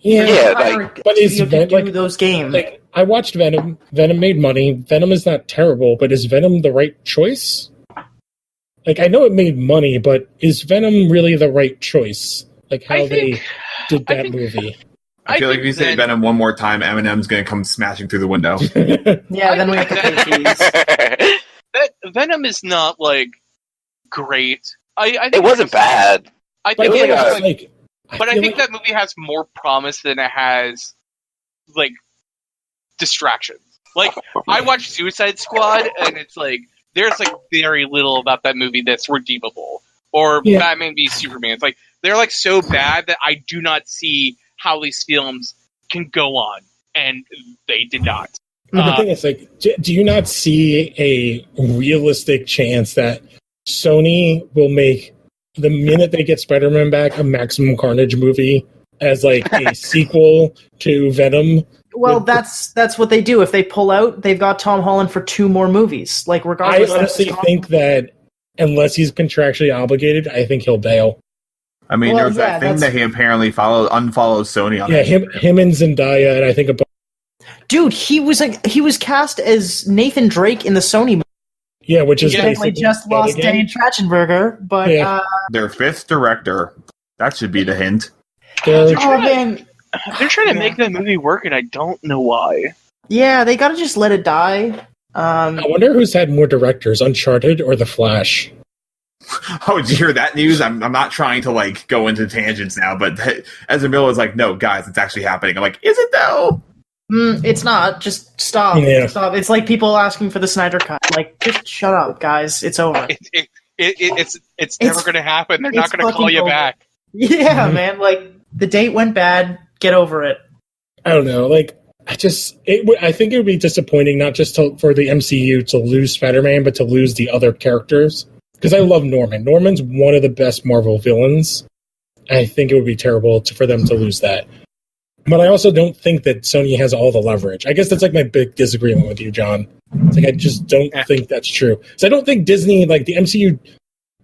But is Venom do those games? I watched Venom. Venom made money. Venom is not terrible, but is Venom the right choice? I know it made money, but is Venom really the right choice? They did that movie. I feel if you say Venom one more time, Eminem's going to come smashing through the window. Yeah, then we have to pay fees. Venom is not great. It wasn't bad. I think that movie has more promise than it has distractions. I watched Suicide Squad, and it's there's like very little about that movie that's redeemable. Or Batman v Superman. It's like they're like so bad that I do not see how these films can go on, and they did not. The thing is, like, do you not see a realistic chance that Sony will make, the minute they get Spider-Man back, a Maximum Carnage movie as like a sequel to Venom? Well, that's what they do. If they pull out, they've got Tom Holland for 2 more movies. Like, regardless, I honestly think that unless he's contractually obligated, I think he'll bail. I mean, there was that thing that he apparently unfollowed Sony on. Yeah, him and Zendaya, and I think dude, he was cast as Nathan Drake in the Sony movie. Yeah, which is basically just lost Danny Trachtenberger, but their 5th director. That should be the hint. They're trying to make that movie work, and I don't know why. Yeah, they gotta just let it die. I wonder who's had more directors, Uncharted or The Flash? Oh, did you hear that news? I'm not trying to like go into tangents now, but Ezra Miller was like, "No, guys, it's actually happening." I'm like, "Is it though?" It's not. Just stop. Yeah. Stop. It's like people asking for the Snyder Cut. Like, just shut up, guys. It's over. It's never going to happen. They're not going to call you back. Yeah, man. Like, the date went bad. Get over it. I don't know. Like, I think it would be disappointing not just for the MCU to lose Spider-Man, but to lose the other characters. Because I love Norman. Norman's one of the best Marvel villains. I think it would be terrible for them to lose that. But I also don't think that Sony has all the leverage. I guess that's like my big disagreement with you, John. It's like I just don't think that's true. So I don't think Disney, like the MCU,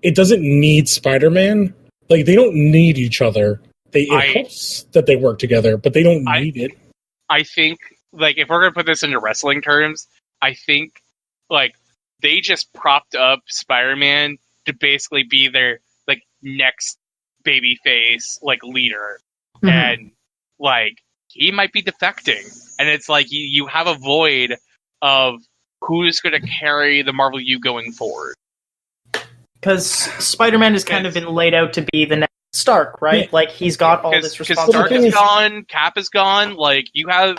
it doesn't need Spider-Man. Like, they don't need each other. It helps that they work together, but they don't need it. I think, like, if we're going to put this into wrestling terms, I think, like, they just propped up Spider-Man to basically be their, like, next babyface, like, leader. Mm-hmm. And, like, he might be defecting. And it's like, you have a void of who's going to carry the Marvel U going forward. Because Spider-Man has kind of been laid out to be the next Stark, right? Yeah. Like, he's got all this responsibility. Because Stark is gone, Cap is gone, like, you have...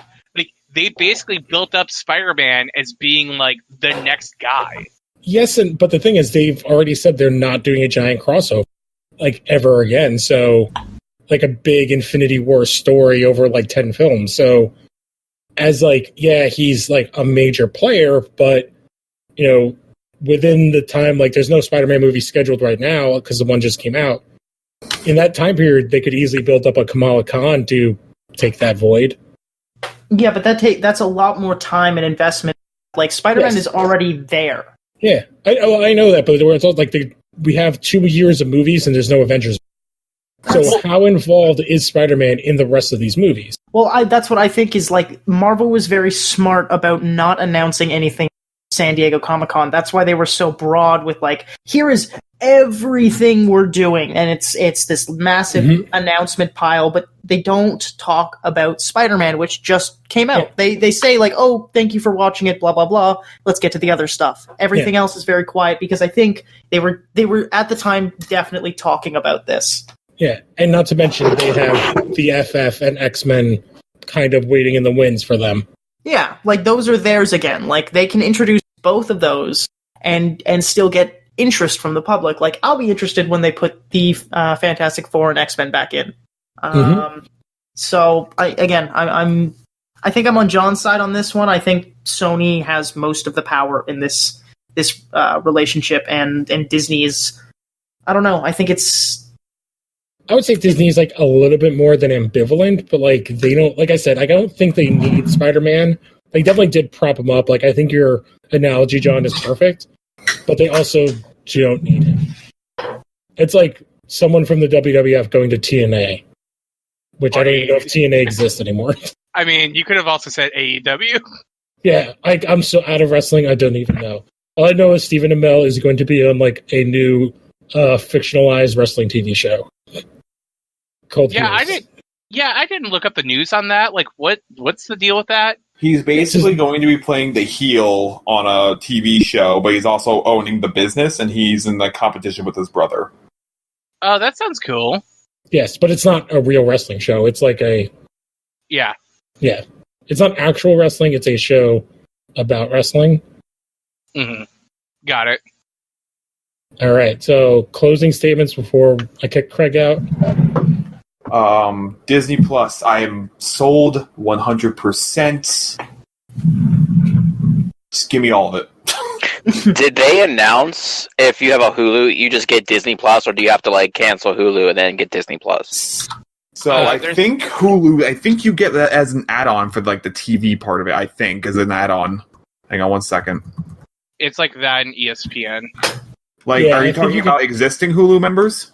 They basically built up Spider-Man as being, like, the next guy. Yes, but the thing is, they've already said they're not doing a giant crossover, like, ever again. So, like, a big Infinity War story over, like, 10 films. So, as, like, yeah, he's, like, a major player, but, you know, within the time, like, there's no Spider-Man movie scheduled right now, because the one just came out. In that time period, they could easily build up a Kamala Khan to take that void. Yeah, but that's a lot more time and investment. Like, Spider-Man is already there. Yeah, I know that, but it's also like we have 2 years of movies and there's no Avengers. So how involved is Spider-Man in the rest of these movies? Well, that's what I think is, like, Marvel was very smart about not announcing anything at San Diego Comic-Con. That's why they were so broad with, like, here is everything we're doing, and it's this massive announcement pile, but they don't talk about Spider-Man, which just came out. Yeah. They say, like, oh, thank you for watching it, blah blah blah, let's get to the other stuff. Everything else is very quiet, because I think they were at the time definitely talking about this. Yeah, and not to mention they have the FF and X-Men kind of waiting in the wings for them. Yeah, like, those are theirs again. Like, they can introduce both of those and still get interest from the public. Like, I'll be interested when they put the Fantastic Four and X-Men back in. So I think I'm on John's side on this one. I think Sony has most of the power in this relationship, and Disney is, I don't know. I think I would say Disney is, like, a little bit more than ambivalent, but, like, they don't, like I said, I don't think they need Spider-Man. They definitely did prop him up. Like, I think your analogy, John, is perfect. But they also don't need him. It's like someone from the WWF going to TNA, which I don't even know if TNA exists anymore. I mean, you could have also said AEW. Yeah, I'm so out of wrestling, I don't even know. All I know is Stephen Amell is going to be on, like, a new fictionalized wrestling TV show called Heels. I didn't look up the news on that. Like, what's the deal with that? He's basically going to be playing the heel on a TV show, but he's also owning the business, and he's in the competition with his brother. Oh, that sounds cool. Yes, but it's not a real wrestling show. It's like a... Yeah. Yeah. It's not actual wrestling. It's a show about wrestling. Mm-hmm. Got it. All right. So closing statements before I kick Craig out. Disney Plus, I am sold 100%. Just give me all of it. Did they announce if you have a Hulu, you just get Disney Plus, or do you have to like cancel Hulu and then get Disney Plus? So I think Hulu, I think you get that as an add-on for like the TV part of it, I think, as an add-on. Hang on one second. It's like that in ESPN. Like, Yeah, are you talking about existing Hulu members?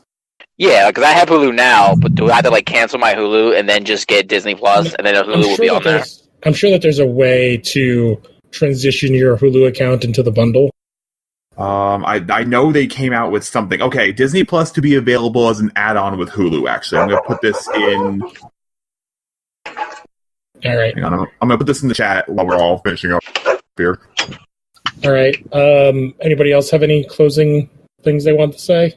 Yeah, because I have Hulu now, but do I have to like cancel my Hulu and then just get Disney Plus, and then Hulu will be on there? I'm sure that there's a way to transition your Hulu account into the bundle. I know they came out with something. Okay, Disney Plus to be available as an add-on with Hulu, actually. I'm going to put this in... All right. Hang on, I'm going to put this in the chat while we're all finishing up here. All right. Anybody else have any closing things they want to say?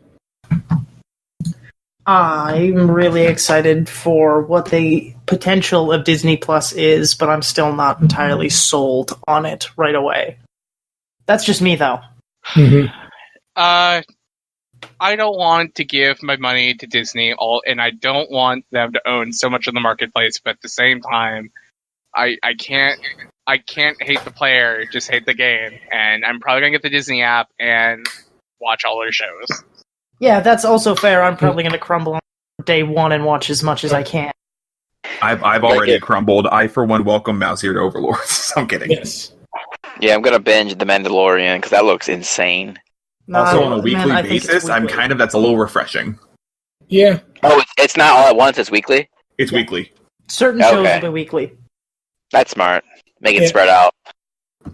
I'm really excited for what the potential of Disney Plus is, but I'm still not entirely sold on it right away. That's just me, though. Mm-hmm. I don't want to give my money to Disney, and I don't want them to own so much of the marketplace. But at the same time, I can't hate the player, just hate the game. And I'm probably gonna get the Disney app and watch all their shows. Yeah, that's also fair. I'm probably going to crumble on day one and watch as much as I can. I've already crumbled. I, for one, welcome Mouse Eared Overlords. I'm kidding. Yes. Yeah, I'm gonna binge The Mandalorian because that looks insane. Also, on a weekly I think it's basis, weekly. that's a little refreshing. Yeah. Oh, it's not all at once. It's weekly. It's weekly. Certain shows Okay. will be weekly. That's smart. Make it Yeah. spread out.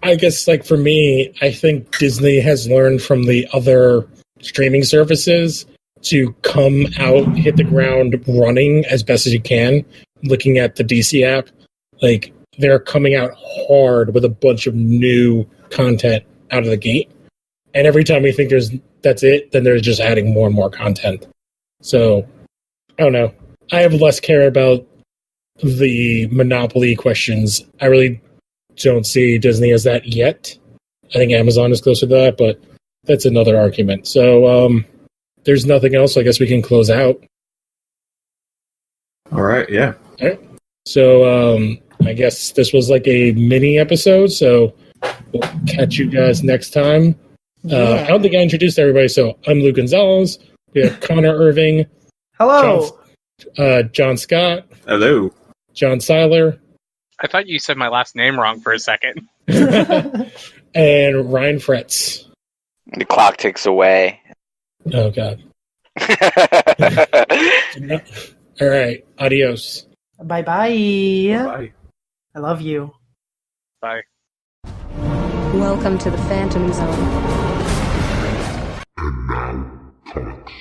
I guess, like, for me, I think Disney has learned from the other streaming services to come out, hit the ground running as best as you can. Looking at the DC app, like, they're coming out hard with a bunch of new content out of the gate. And every time we think that's it, then they're just adding more and more content. So, I don't know. I have less care about the monopoly questions. I really don't see Disney as that yet. I think Amazon is closer to that, but that's another argument. So, there's nothing else. I guess we can close out. All right, yeah. All right. So, I guess this was like a mini episode, so we'll catch you guys next time. I don't think I introduced everybody, so I'm Lou Gonzalez. We have Connor Irving, Hello! John Scott, Hello. John Seiler, I thought you said my last name wrong for a second. and Ryan Fretz. The clock ticks away. Oh, God. All right. Adios. Bye-bye. Bye. I love you. Bye. Welcome to the Phantom Zone. And now, talks.